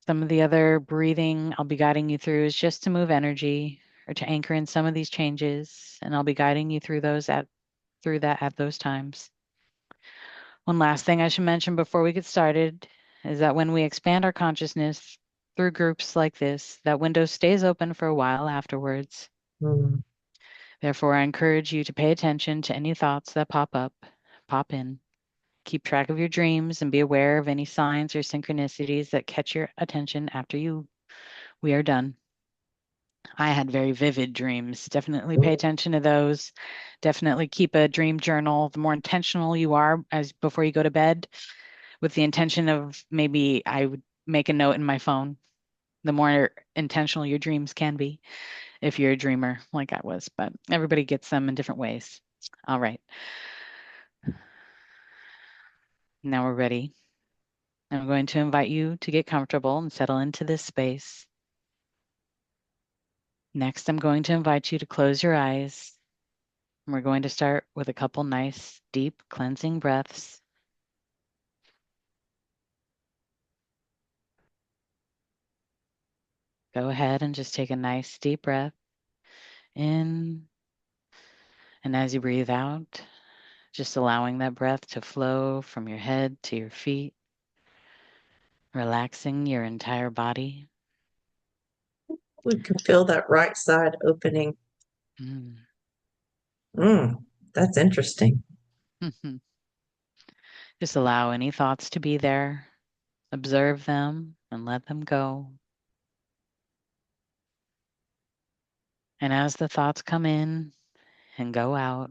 Some of the other breathing I'll be guiding you through is just to move energy or to anchor in some of these changes, and I'll be guiding you through that at those times. One last thing I should mention before we get started is that when we expand our consciousness through groups like this, that window stays open for a while afterwards.
Hmm.
Therefore, I encourage you to pay attention to any thoughts that pop in. Keep track of your dreams and be aware of any signs or synchronicities that catch your attention after we are done. I had very vivid dreams. Definitely pay attention to those. Definitely keep a dream journal. The more intentional you are as before you go to bed, with the intention of maybe I would make a note in my phone, the more intentional your dreams can be if you're a dreamer like I was, but everybody gets them in different ways. All right, now we're ready. I'm going to invite you to get comfortable and settle into this space. Next, I'm going to invite you to close your eyes. And we're going to start with a couple nice, deep cleansing breaths. Go ahead and just take a nice, deep breath in. And as you breathe out, just allowing that breath to flow from your head to your feet, relaxing your entire body.
We can feel that right side opening.
Mm.
Mm, that's interesting.
Mhm. Just allow any thoughts to be there, observe them, and let them go. And as the thoughts come in and go out,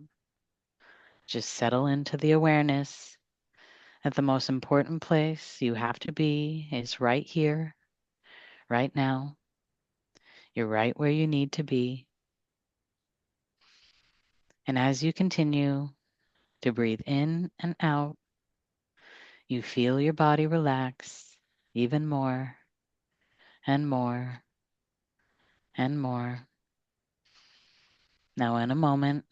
just settle into the awareness that the most important place you have to be is right here, right now. You're right where you need to be. And as you continue to breathe in and out, You feel your body relax even more and more and more. Now, in a moment,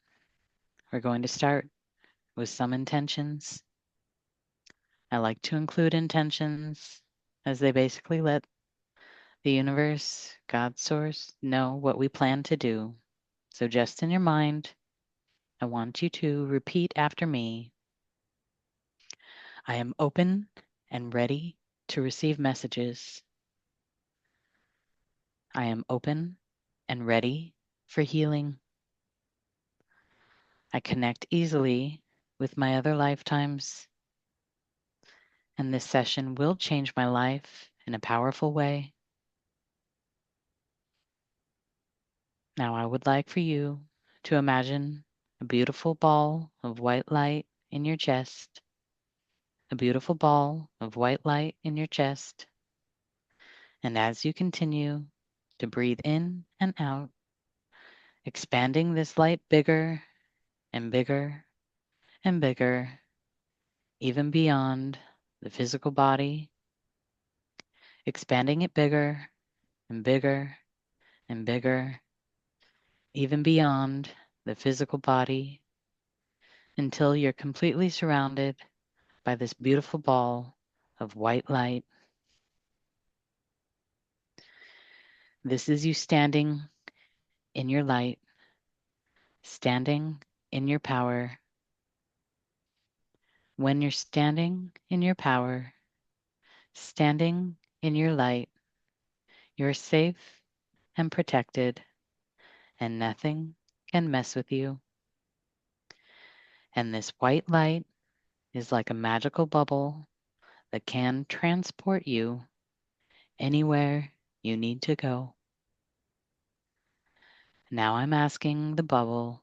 we're going to start with some intentions. I like to include intentions as they basically let the universe, God source, know what we plan to do. So just in your mind, I want you to repeat after me. I am open and ready to receive messages. I am open and ready for healing. I connect easily with my other lifetimes, and this session will change my life in a powerful way. Now, I would like for you to imagine a beautiful ball of white light in your chest, a beautiful ball of white light in your chest. And as you continue to breathe in and out, expanding this light bigger and bigger and bigger, even beyond the physical body, expanding it bigger and bigger and bigger, even beyond the physical body, until you're completely surrounded by this beautiful ball of white light. This is you standing in your light, standing in your power. When you're standing in your power, standing in your light, you're safe and protected, and nothing can mess with you. And this white light is like a magical bubble that can transport you anywhere you need to go. Now I'm asking the bubble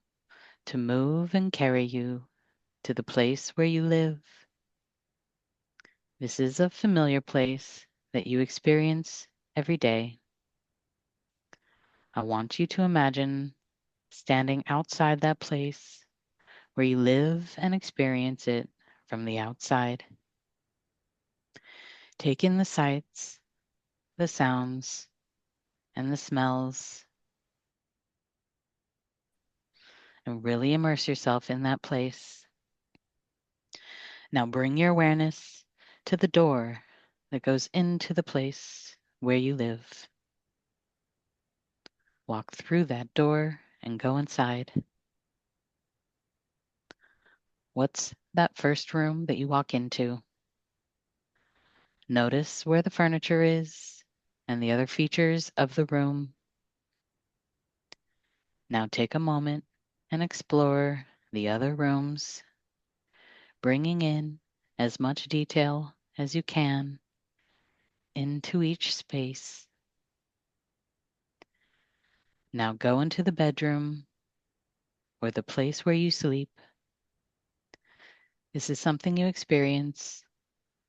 to move and carry you to the place where you live. This is a familiar place that you experience every day. I want you to imagine standing outside that place where you live and experience it from the outside. Take in the sights, the sounds, and the smells, and really immerse yourself in that place. Now bring your awareness to the door that goes into the place where you live. Walk through that door and go inside. What's that first room that you walk into? Notice where the furniture is and the other features of the room. Now take a moment and explore the other rooms, bringing in as much detail as you can into each space. Now go into the bedroom or the place where you sleep. This is something you experience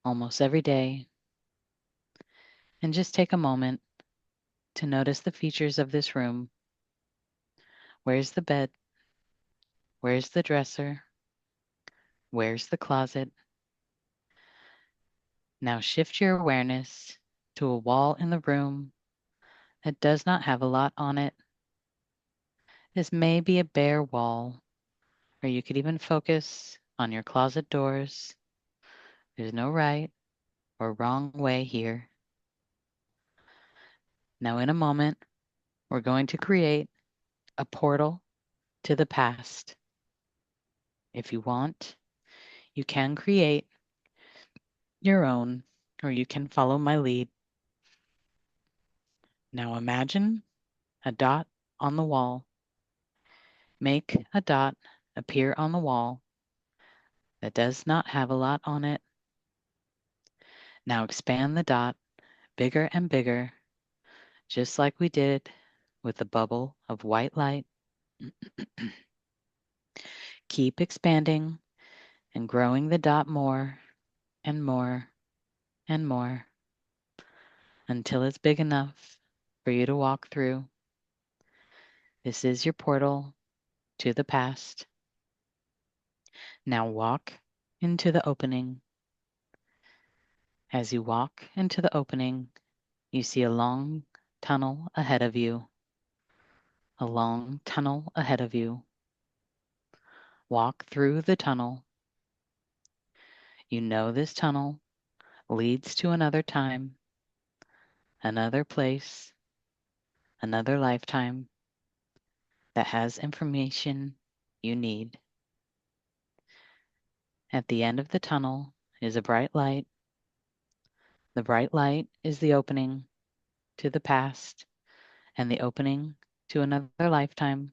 almost every day. And just take a moment to notice the features of this room. Where's the bed? Where's the dresser? Where's the closet? Now shift your awareness to a wall in the room that does not have a lot on it. This may be a bare wall, or you could even focus on your closet doors. There's no right or wrong way here. Now, in a moment, we're going to create a portal to the past. If you want, you can create your own, or you can follow my lead. Now, imagine a dot on the wall. Make a dot appear on the wall that does not have a lot on it. Now expand the dot bigger and bigger, just like we did with the bubble of white light. Keep expanding and growing the dot more and more and more until it's big enough for you to walk through. This is your portal to the past. Now walk into the opening. As you walk into the opening, you see a long tunnel ahead of you. A long tunnel ahead of you. Walk through the tunnel. You know this tunnel leads to another time, another place, another lifetime that has information you need. At the end of the tunnel is a bright light. The bright light is the opening to the past and the opening to another lifetime.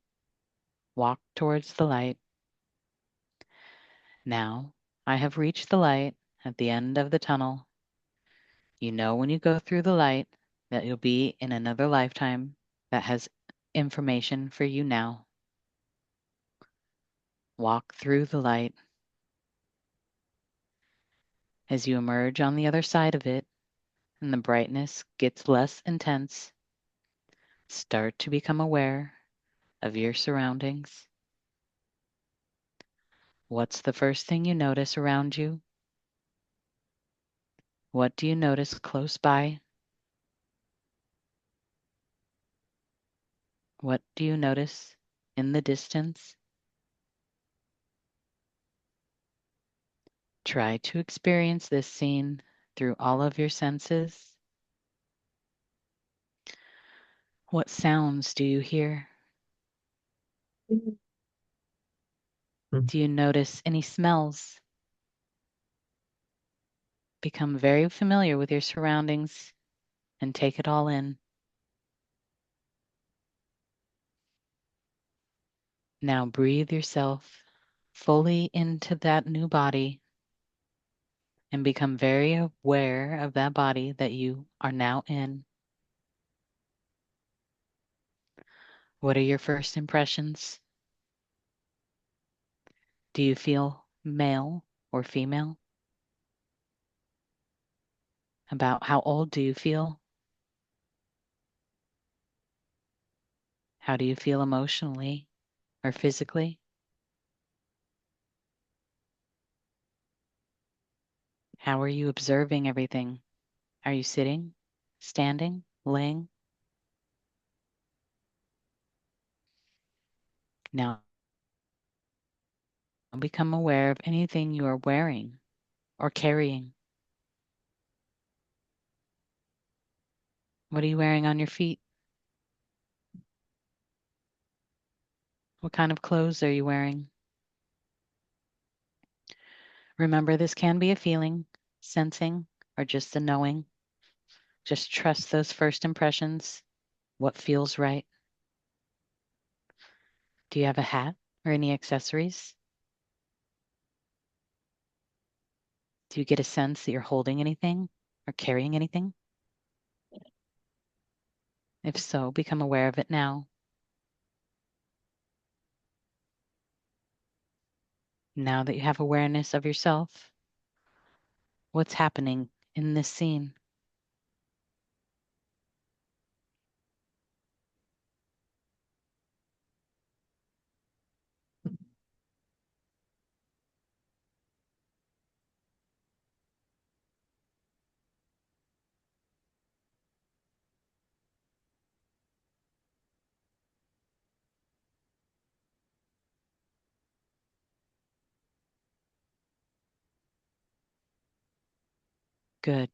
Walk towards the light. Now I have reached the light at the end of the tunnel. You know when you go through the light that you'll be in another lifetime that has information for you now. Walk through the light. As you emerge on the other side of it and the brightness gets less intense, start to become aware of your surroundings. What's the first thing you notice around you? What do you notice close by? What do you notice in the distance? Try to experience this scene through all of your senses. What sounds do you hear? Do you notice any smells? Become very familiar with your surroundings and take it all in. Now breathe yourself fully into that new body and become very aware of that body that you are now in. What are your first impressions? Do you feel male or female? About how old do you feel? How do you feel emotionally or physically? How are you observing everything? Are you sitting, standing, laying? Now become aware of anything you are wearing or carrying. What are you wearing on your feet? What kind of clothes are you wearing? Remember, this can be a feeling, sensing, or just a knowing. Just trust those first impressions, what feels right. Do you have a hat or any accessories? Do you get a sense that you're holding anything or carrying anything? If so, become aware of it now. Now that you have awareness of yourself, what's happening in this scene? Good.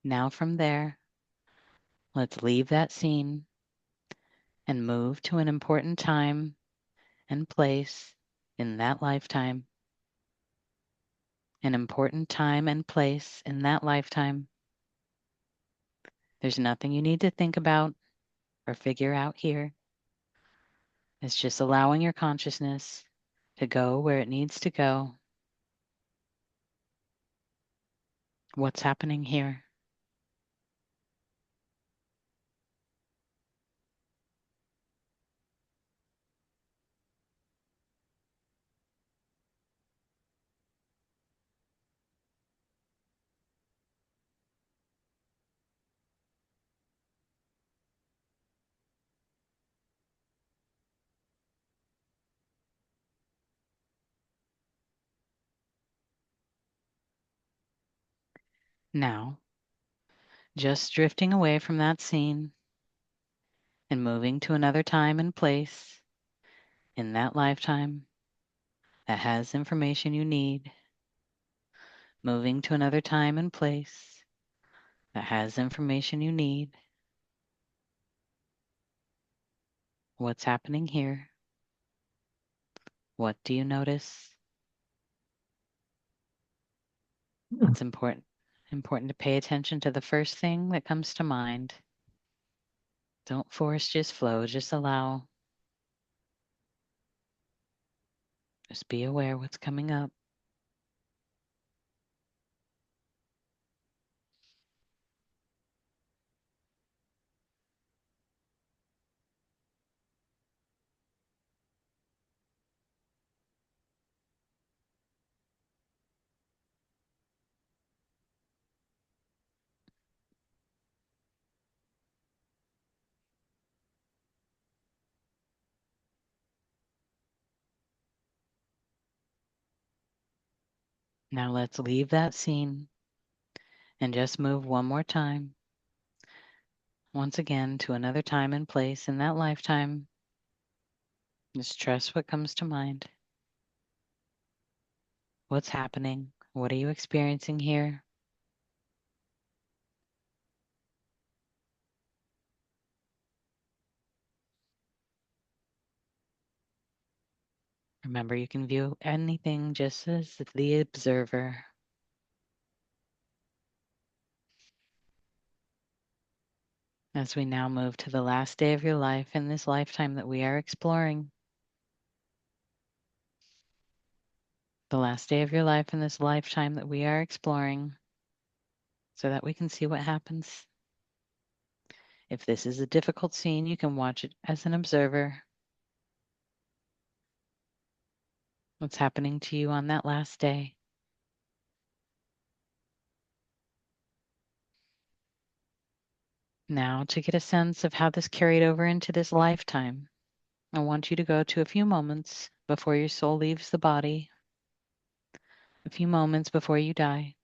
Now from there, let's leave that scene and move to an important time and place in that lifetime. An important time and place in that lifetime. There's nothing you need to think about or figure out here. It's just allowing your consciousness to go where it needs to go. What's happening here? Now, just drifting away from that scene and moving to another time and place in that lifetime that has information you need. Moving to another time and place that has information you need. What's happening here? What do you notice? It's important to pay attention to the first thing that comes to mind. Don't force, just flow, just allow. Just be aware what's coming up. Now let's leave that scene and just move one more time. Once again to another time and place in that lifetime. Just trust what comes to mind. What's happening? What are you experiencing here? Remember, you can view anything just as the observer. As we now move to the last day of your life in this lifetime that we are exploring. The last day of your life in this lifetime that we are exploring so that we can see what happens. If this is a difficult scene, you can watch it as an observer. What's happening to you on that last day? Now, to get a sense of how this carried over into this lifetime, I want you to go to a few moments before your soul leaves the body, a few moments before you die.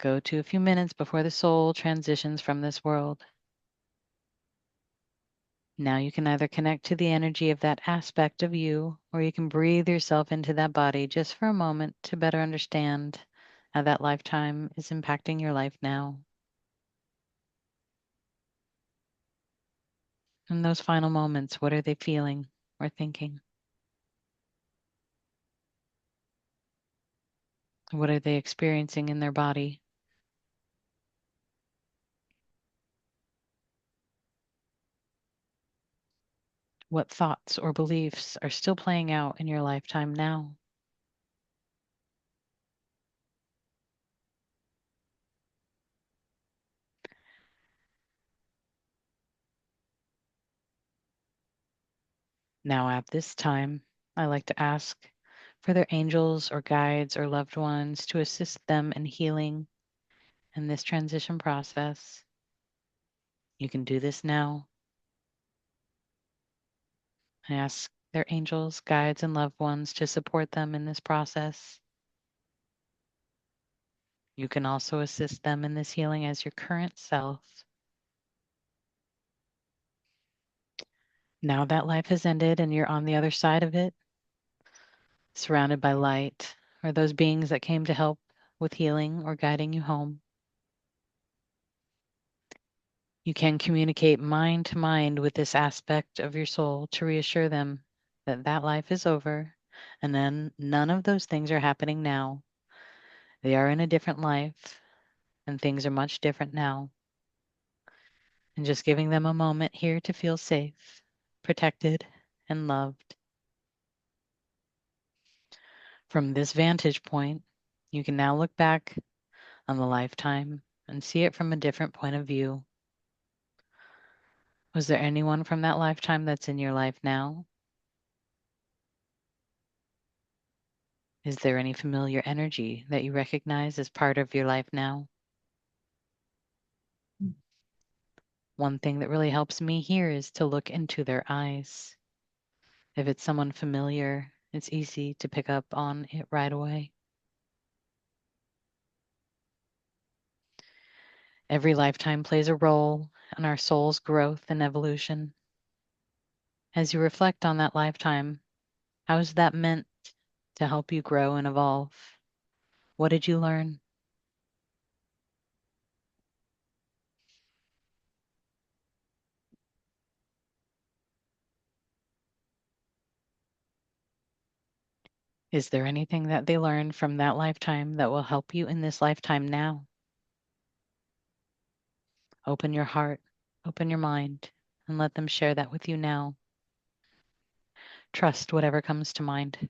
Go to a few minutes before the soul transitions from this world. Now you can either connect to the energy of that aspect of you, or you can breathe yourself into that body just for a moment to better understand how that lifetime is impacting your life now. In those final moments, what are they feeling or thinking? What are they experiencing in their body? What thoughts or beliefs are still playing out in your lifetime now? Now, at this time, I like to ask for their angels or guides or loved ones to assist them in healing in this transition process. You can do this now. I ask their angels, guides, and loved ones to support them in this process. You can also assist them in this healing as your current self. Now that life has ended and you're on the other side of it, surrounded by light, or those beings that came to help with healing or guiding you home. You can communicate mind to mind with this aspect of your soul to reassure them that that life is over, and then none of those things are happening now. They are in a different life, and things are much different now. And just giving them a moment here to feel safe, protected, and loved. From this vantage point, you can now look back on the lifetime and see it from a different point of view. Was there anyone from that lifetime that's in your life now? Is there any familiar energy that you recognize as part of your life now? One thing that really helps me here is to look into their eyes. If it's someone familiar, it's easy to pick up on it right away. Every lifetime plays a role in our soul's growth and evolution. As you reflect on that lifetime, how is that meant to help you grow and evolve? What did you learn? Is there anything that they learned from that lifetime that will help you in this lifetime now? Open your heart, open your mind, and let them share that with you now. Trust whatever comes to mind.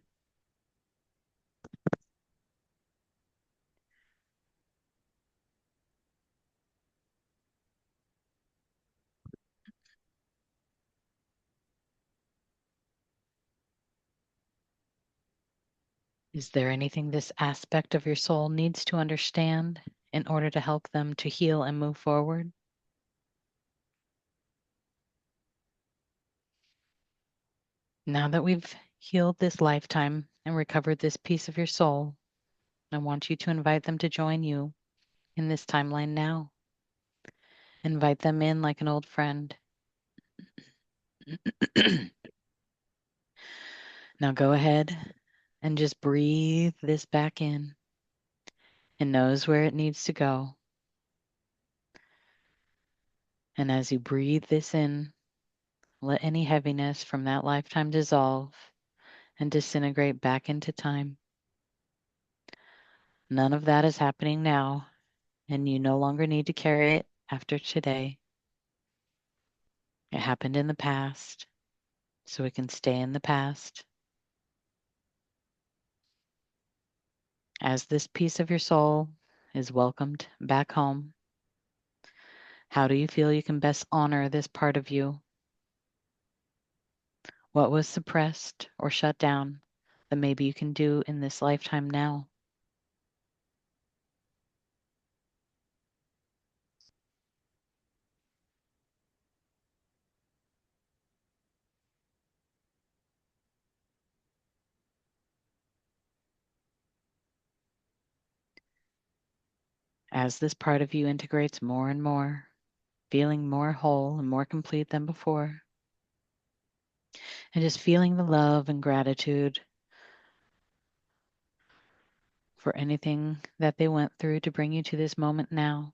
Is there anything this aspect of your soul needs to understand in order to help them to heal and move forward? Now that we've healed this lifetime and recovered this piece of your soul, I want you to invite them to join you in this timeline now. Invite them in like an old friend. Now go ahead and just breathe this back in. It knows where it needs to go. And as you breathe this in, let any heaviness from that lifetime dissolve and disintegrate back into time. None of that is happening now, and you no longer need to carry it after today. It happened in the past, so it can stay in the past. As this piece of your soul is welcomed back home, how do you feel you can best honor this part of you? What was suppressed or shut down that maybe you can do in this lifetime now? As this part of you integrates more and more, feeling more whole and more complete than before, and just feeling the love and gratitude for anything that they went through to bring you to this moment now.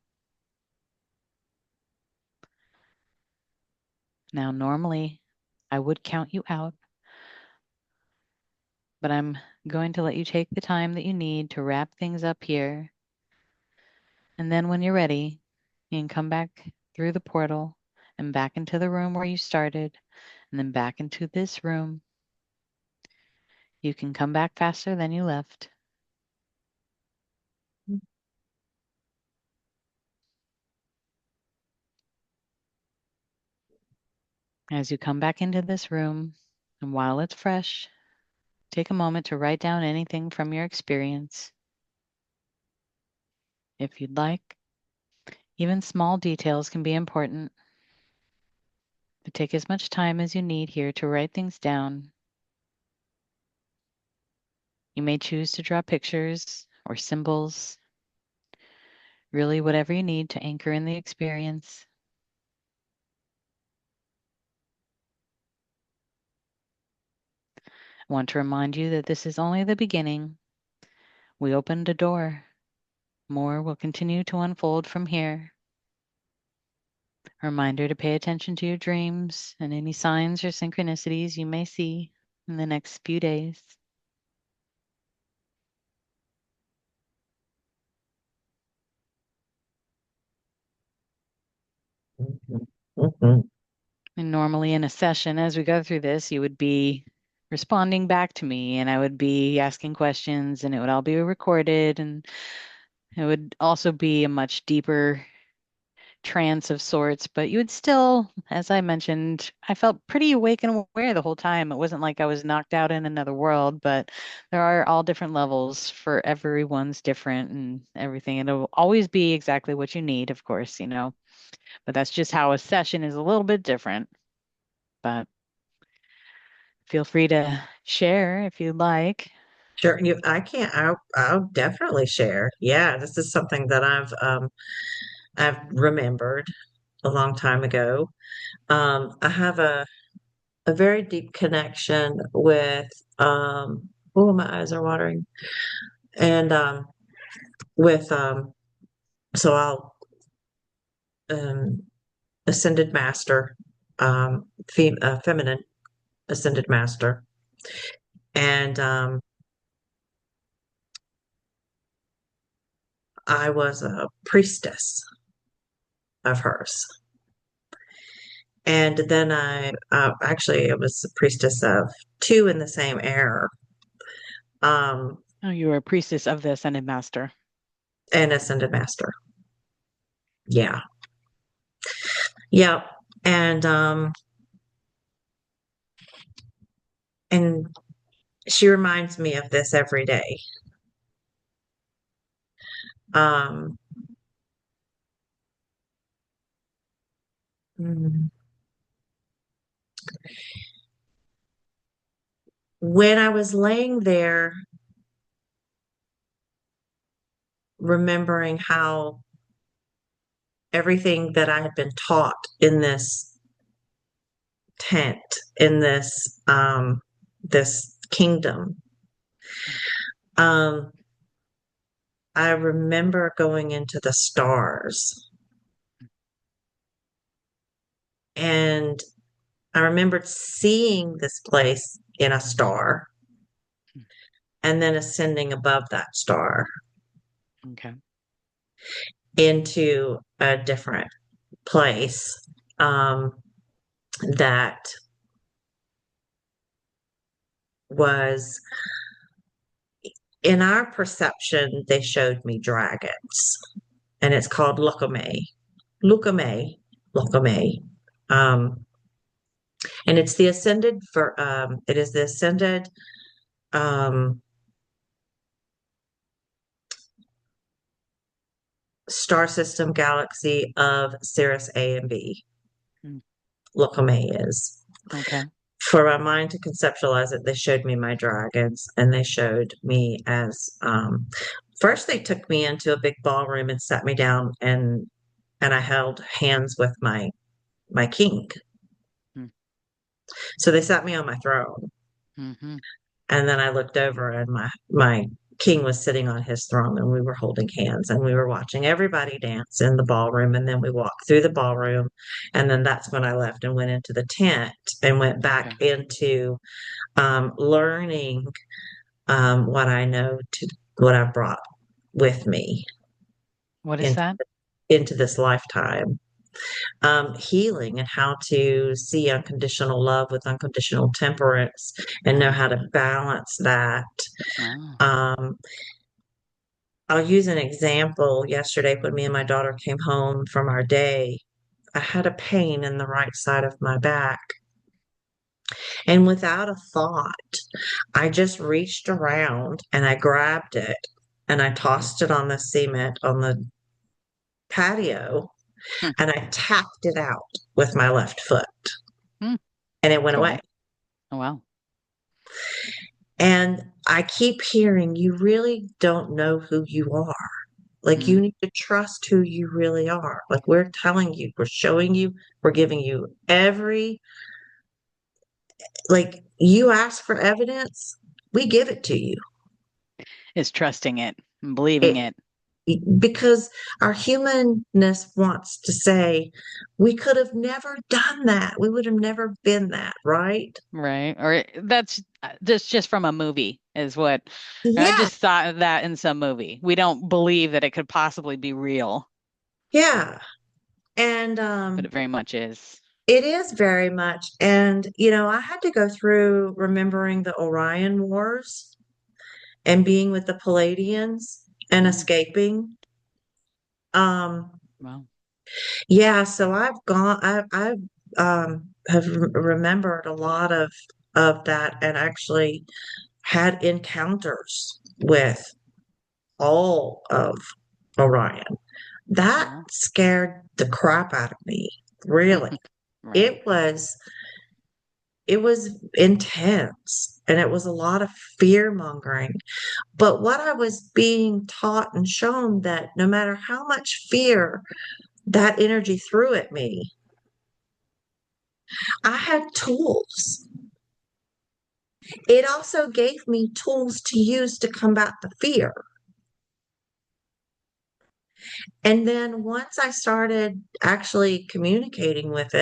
Now, normally, I would count you out, but I'm going to let you take the time that you need to wrap things up here. And then when you're ready, you can come back through the portal and back into the room where you started, and then back into this room. You can come back faster than you left. As you come back into this room, and while it's fresh, take a moment to write down anything from your experience. If you'd like, even small details can be important. But take as much time as you need here to write things down. You may choose to draw pictures or symbols, really whatever you need to anchor in the experience. I want to remind you that this is only the beginning. We opened a door. More will continue to unfold from here. A reminder to pay attention to your dreams and any signs or synchronicities you may see in the next few days.
Mhm. Mhm.
And normally in a session, as we go through this, you would be responding back to me and I would be asking questions and it would all be recorded and it would also be a much deeper trance of sorts, but you would still, as I mentioned, I felt pretty awake and aware the whole time. It wasn't like I was knocked out in another world, but there are all different levels for everyone's different and everything. It'll always be exactly what you need, of course, but that's just how a session is a little bit different. But feel free to share if you'd like.
Sure. I'll definitely share. Yeah, this is something that I've remembered a long time ago. I have a very deep connection with, oh, my eyes are watering. And with, so I'll, um, ascended master, feminine ascended master. And I was a priestess of hers. And then actually, I was a priestess of two in the same era, um,
Oh, you were a priestess of the Ascended Master.
and ascended master. Yeah. Yep. And and she reminds me of this every day. Um, mm, when I was laying there, remembering how everything that I had been taught in this tent, in this kingdom, um, I remember going into the stars, and I remembered seeing this place in a star and then ascending above that star
Okay.
into a different place, that was, in our perception, they showed me dragons, and it's called Lukame. Lukame. Lukame. Um, and it's the ascended for it is the ascended um star system galaxy of Sirius A and B.
Mm.
Lukame is.
Okay.
For my mind to conceptualize it, they showed me my dragons, and they showed me as, first they took me into a big ballroom and sat me down, and I held hands with my king.
Mm.
So they sat me on my throne,
Mm-hmm.
and then I looked over, and my king was sitting on his throne, and we were holding hands, and we were watching everybody dance in the ballroom, and then we walked through the ballroom, and then that's when I left and went into the tent and went back
Okay.
into, learning, what I know, to what I brought with me
What is
into
that?
into this lifetime. Healing, and how to see unconditional love with unconditional temperance, and know
Oh,
how to balance that.
wow.
Um, I'll use an example. Yesterday, when me and my daughter came home from our day, I had a pain in the right side of my back. And without a thought, I just reached around and I grabbed it and I tossed it on the cement on the patio,
Hmm.
and I tapped it out with my left foot,
Hmm.
and it went away.
Cool. Oh, wow.
And I keep hearing, you really don't know who you are. Like,
Mm.
you need to trust who you really are. Like, we're telling you, we're showing you, we're giving you like, you ask for evidence, we give it to you.
It's trusting it, and believing
It,
it,
because our humanness wants to say, we could have never done that. We would have never been that, right?
right? Or that's just from a movie, is what I
Yeah,
just thought of that in some movie. We don't believe that it could possibly be real,
yeah. And
but it very much is.
it is very much. And, I had to go through remembering the Orion Wars and being with the Palladians and
Mm.
escaping. Um,
Well,
yeah, so I've have remembered a lot of that, and actually had encounters with all of Orion. That
well,
scared the crap out of me, really.
right.
It was it was intense, and it was a lot of fear mongering. But what I was being taught and shown, that no matter how much fear that energy threw at me, I had tools. It also gave me tools to use to combat the fear. And then once I started actually communicating with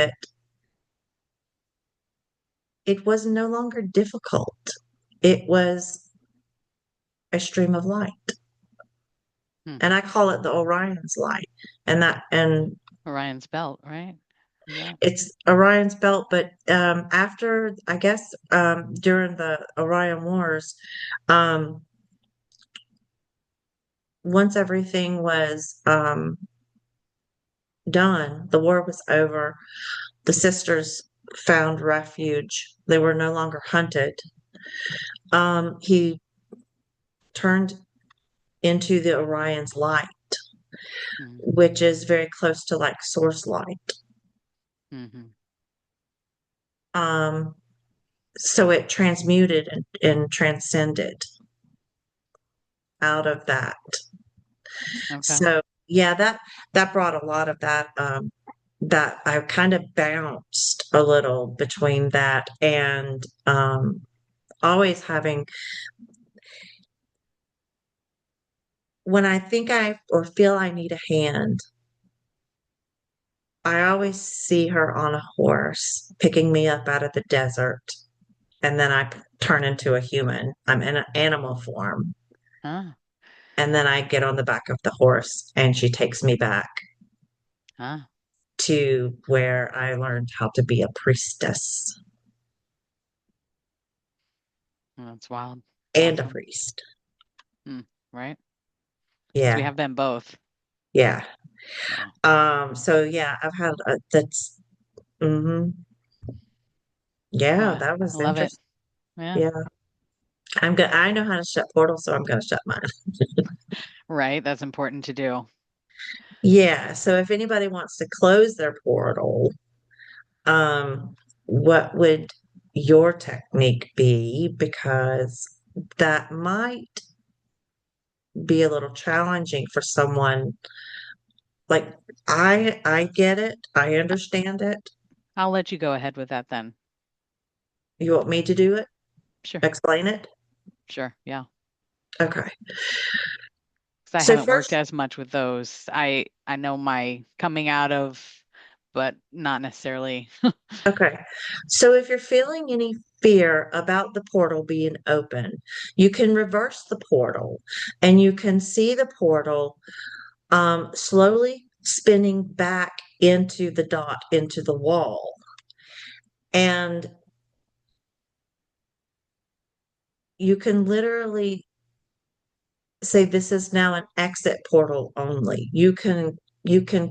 it was no longer difficult. It was a stream of light.
Hmm.
And I call it the Orion's light. And
Orion's belt, right? Is that?
it's Orion's belt, but after I guess during the Orion Wars, um, once everything was done, the war was over, the sisters found refuge. They were no longer hunted. He turned into the Orion's light,
Mm.
which is very close to like source light.
Hmm.
Um, so it transmuted and transcended out of that.
Okay.
So yeah, that brought a lot of that that I kind of bounced a little between that and always having when I think I or feel I need a hand, I always see her on a horse picking me up out of the desert, and then I turn into a human. I'm in an animal form,
Ah,
and then I get on the back of the horse, and she takes me back
ah.
to where I learned how to be a priestess
That's wild. It's
and a
awesome.
priest.
Hmm. Right? Because we
Yeah,
have been both.
yeah.
Yeah.
So yeah, I've had that's. Hmm.
Oh,
Yeah,
I
that was
love it.
interesting.
Yeah.
Yeah, I'm good. I know how to shut portals, so I'm going to shut mine.
Right. That's important to do.
Yeah. So if anybody wants to close their portal, um, what would your technique be? Because that might be a little challenging for someone. Like I get it. I understand it.
I'll let you go ahead with that then.
You want me to do it?
Sure.
Explain it?
Sure. Yeah.
Okay.
Because I
So
haven't worked
first,
as much with those. I know my coming out of, but not necessarily.
okay. So if you're feeling any fear about the portal being open, you can reverse the portal and you can see the portal slowly spinning back into the dot, into the wall. And you can literally say this is now an exit portal only. You can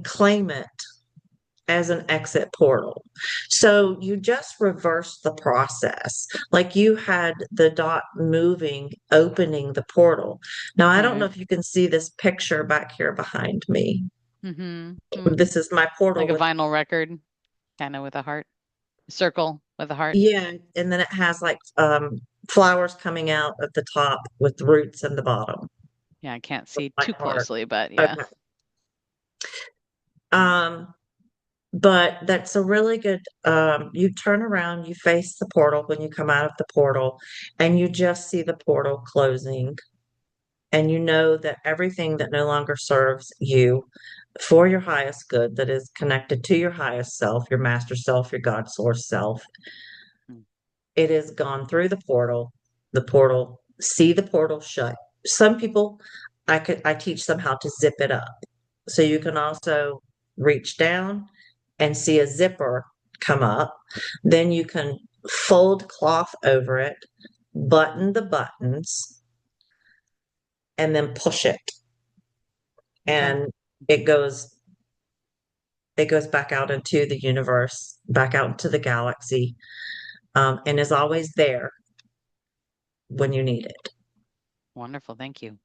claim it as an exit portal. So you just reverse the process. Like you had the dot moving, opening the portal. Now, I don't know
Right.
if you can see this picture back here behind me.
Mm-hmm. Mm.
This is my portal
Like a
with,
vinyl record, kind of with a heart, circle with a heart.
yeah, and then it has like flowers coming out at the top with roots in the bottom,
Yeah, I can't see
like
too
heart.
closely, but yeah.
Okay. Um, but that's a really good you turn around, you face the portal when you come out of the portal, and you just see the portal closing, and you know that everything that no longer serves you for your highest good, that is connected to your highest self, your master self, your God source self,
Mm.
it has gone through the portal, see the portal shut. Some people, I teach them how to zip it up. So you can also reach down and see a zipper come up. Then you can fold cloth over it, button the buttons, and then push it.
Okay.
And it goes it goes back out into the universe, back out into the galaxy, and is always there when you need it.
Wonderful. Thank you.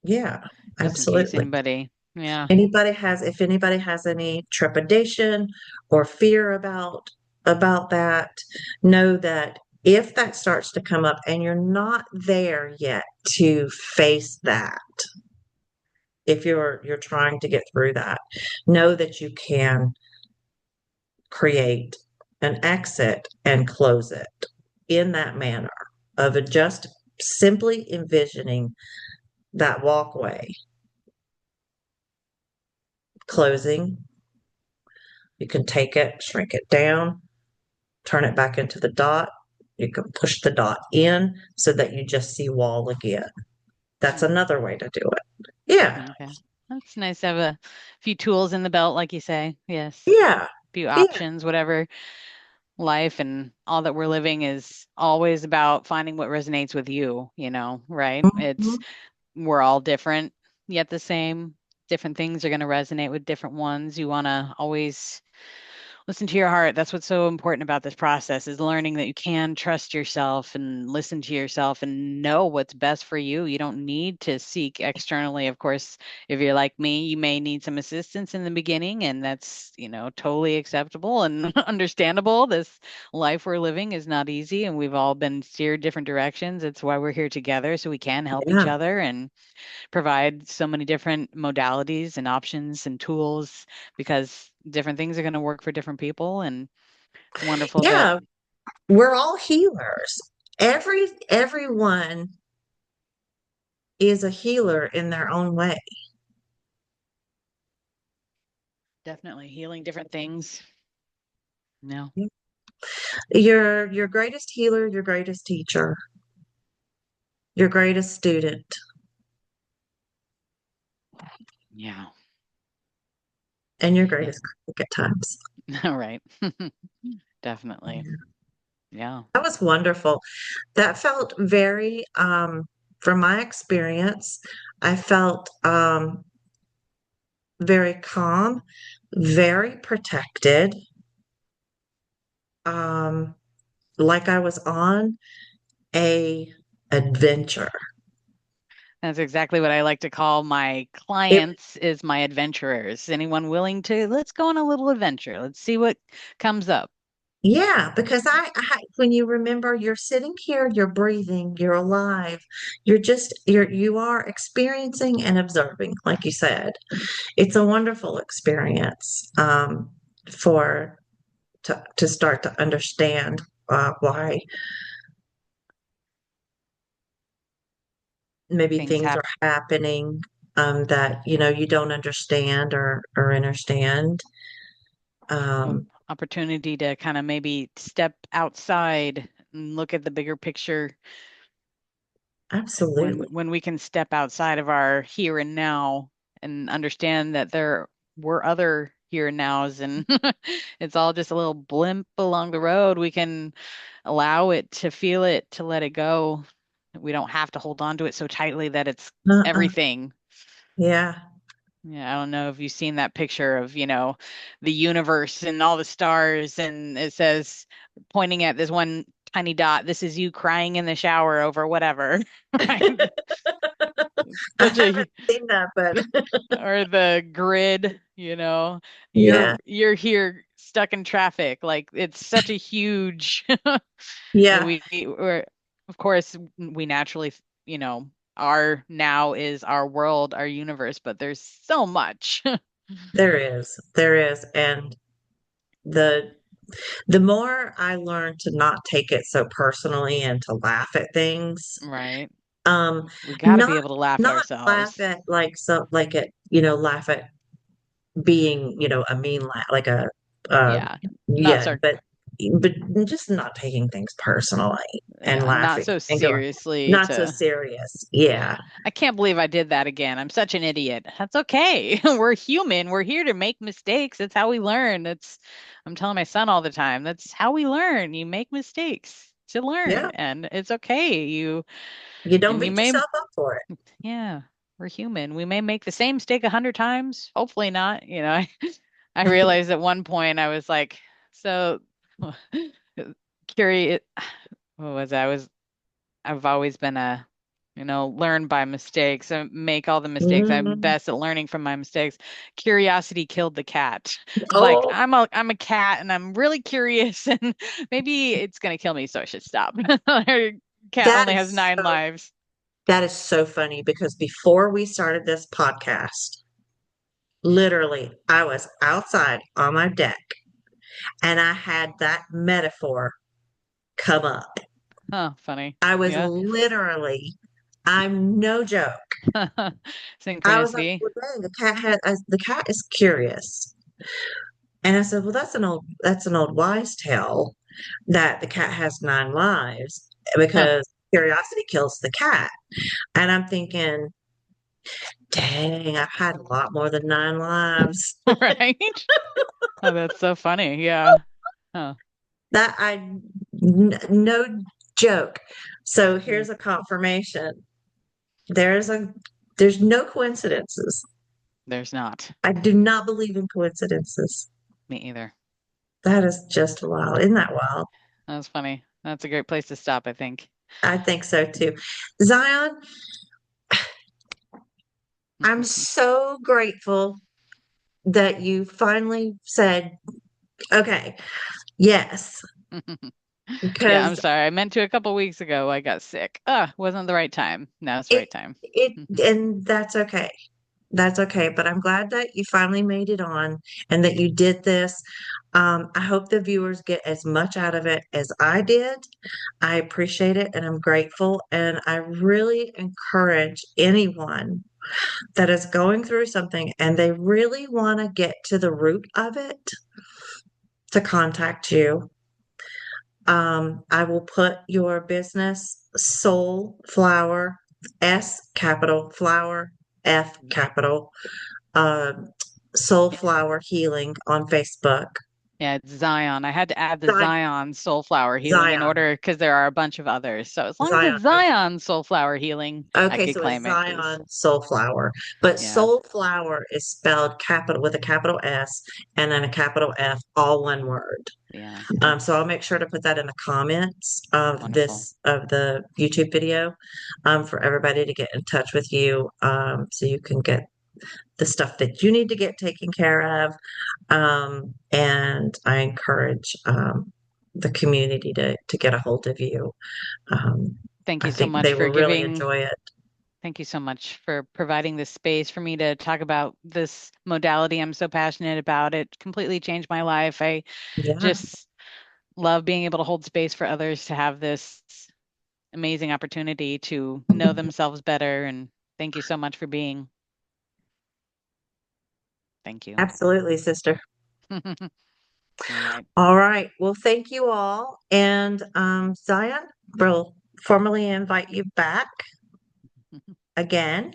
Yeah,
Just in case
absolutely.
anybody, yeah.
If anybody has any trepidation or fear about that, know that if that starts to come up and you're not there yet to face that, if you're trying to get through that. Know that you can create an exit and close it in that manner of just simply envisioning that walkway closing. You can take it, shrink it down, turn it back into the dot. You can push the dot in so that you just see wall again. That's
Mm,
another way to do it. Yeah.
okay. That's nice to have a few tools in the belt, like you say. Yes.
Yeah.
Few
Yeah.
options, whatever. Life and all that we're living is always about finding what resonates with you, right?
Mhm.
We're all different, yet the same. Different things are going to resonate with different ones. You want to always listen to your heart. That's what's so important about this process is learning that you can trust yourself and listen to yourself and know what's best for you. You don't need to seek externally. Of course, if you're like me, you may need some assistance in the beginning, and that's, totally acceptable and understandable. This life we're living is not easy, and we've all been steered different directions. It's why we're here together so we can help each
Yeah.
other and provide so many different modalities and options and tools because different things are going to work for different people and wonderful that
Yeah. We're all healers. Everyone is a healer in their own way.
definitely healing different things. No.
Your greatest healer, your greatest teacher, your greatest student,
Yeah.
and your
Yeah.
greatest critic at times.
All right. Definitely. Yeah.
That was wonderful. That felt very, from my experience, I felt very calm, very protected, um, like I was on a adventure.
That's exactly what I like to call my
It,
clients is my adventurers. Anyone willing to let's go on a little adventure. Let's see what comes up.
yeah, because when you remember you're sitting here, you're breathing, you're alive, you are experiencing and observing, like you said. It's a wonderful experience for to start to understand why maybe
Things
things are
happen.
happening that you don't understand or understand.
Opportunity to kind of maybe step outside and look at the bigger picture
Absolutely.
when we can step outside of our here and now and understand that there were other here and nows and it's all just a little blimp along the road. We can allow it to feel it, to let it go. We don't have to hold on to it so tightly that it's
Uh-uh.
everything.
Yeah,
Yeah, I don't know if you've seen that picture of, the universe and all the stars, and it says, pointing at this one tiny dot, this is you crying in the shower over whatever, right?
I
Such
haven't
a,
seen that, but
or the grid,
yeah,
you're here stuck in traffic. Like it's such a huge,
yeah,
we're, of course, we naturally, our now is our world, our universe, but there's so much.
there is, and the the more I learn to not take it so personally and to laugh at things,
Right.
um,
We got to
not
be able to laugh at
not laugh
ourselves.
at like it, laugh at being, a mean laugh, like
Yeah. Not
yeah,
so,
but just not taking things personally and
yeah, not
laughing
so
and going,
seriously
not so
to,
serious. Yeah,
I can't believe I did that again. I'm such an idiot. That's okay. We're human. We're here to make mistakes. That's how we learn. I'm telling my son all the time. That's how we learn. You make mistakes to learn,
yeah.
and it's okay.
You don't
And you
beat
may,
yourself up for it.
yeah, we're human. We may make the same mistake 100 times. Hopefully not. I realized at one point I was like, so curious. What was I? I've always been learn by mistakes and make all the mistakes. I'm
Mhm.
best at learning from my mistakes. Curiosity killed the cat. It's like
Oh,
I'm a cat and I'm really curious and maybe it's gonna kill me, so I should stop. Cat
that
only has
is
nine
so
lives.
That is so funny because before we started this podcast, literally, I was outside on my deck and I had that metaphor come up.
Huh, funny.
I was
Yeah.
literally, I'm no joke. I was like,
Synchronicity.
well, dang, the cat is curious. And I said, well, that's an old wise tale that the cat has nine lives
Huh.
because curiosity kills the cat. And I'm thinking, dang, I've had a lot more than nine lives.
Right? Oh, that's so funny. Yeah. Huh.
That no joke. So
Mm,
here's a confirmation. There's a, there's no coincidences.
there's not.
I do not believe in coincidences.
Me either.
That is just wild. Isn't that wild?
That's funny. That's a great place to stop, I think.
I think so too. Zion, I'm so grateful that you finally said, okay, yes,
Yeah, I'm
because
sorry. I meant to a couple weeks ago. I got sick. Wasn't the right time. Now it's the
it,
right time.
and that's okay. That's okay. But I'm glad that you finally made it on and that you did this. I hope the viewers get as much out of it as I did. I appreciate it and I'm grateful. And I really encourage anyone that is going through something and they really want to get to the root of it to contact you. I will put your business soul flower, S capital flower, F capital, uh, soul flower healing on Facebook.
Yeah, it's Zion. I had to add the
Zion,
Zion Soulflower Healing in
Zion,
order because there are a bunch of others. So as long as
Zion.
it's Zion Soulflower Healing, I
Okay,
could
so it's
claim it because,
Zion soul flower, but
yeah,
soul flower is spelled capital with a capital S and then a capital F, all one word.
yeah,
So I'll
it's
make sure to put that in the comments of
wonderful.
the YouTube video, for everybody to get in touch with you, so you can get the stuff that you need to get taken care of. And I encourage the community to get a hold of you. Um,
Thank
I
you so
think
much
they
for
will really
giving.
enjoy it.
Thank you so much for providing this space for me to talk about this modality. I'm so passionate about it. Completely changed my life. I
Yeah,
just love being able to hold space for others to have this amazing opportunity to know themselves better. And thank you so much for being. Thank you.
absolutely, sister.
All right.
All right. Well, thank you all. And Zion, we'll formally invite you back again.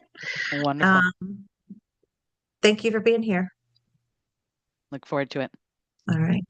Wonderful.
Um, thank you for being here.
Look forward to it.
All right.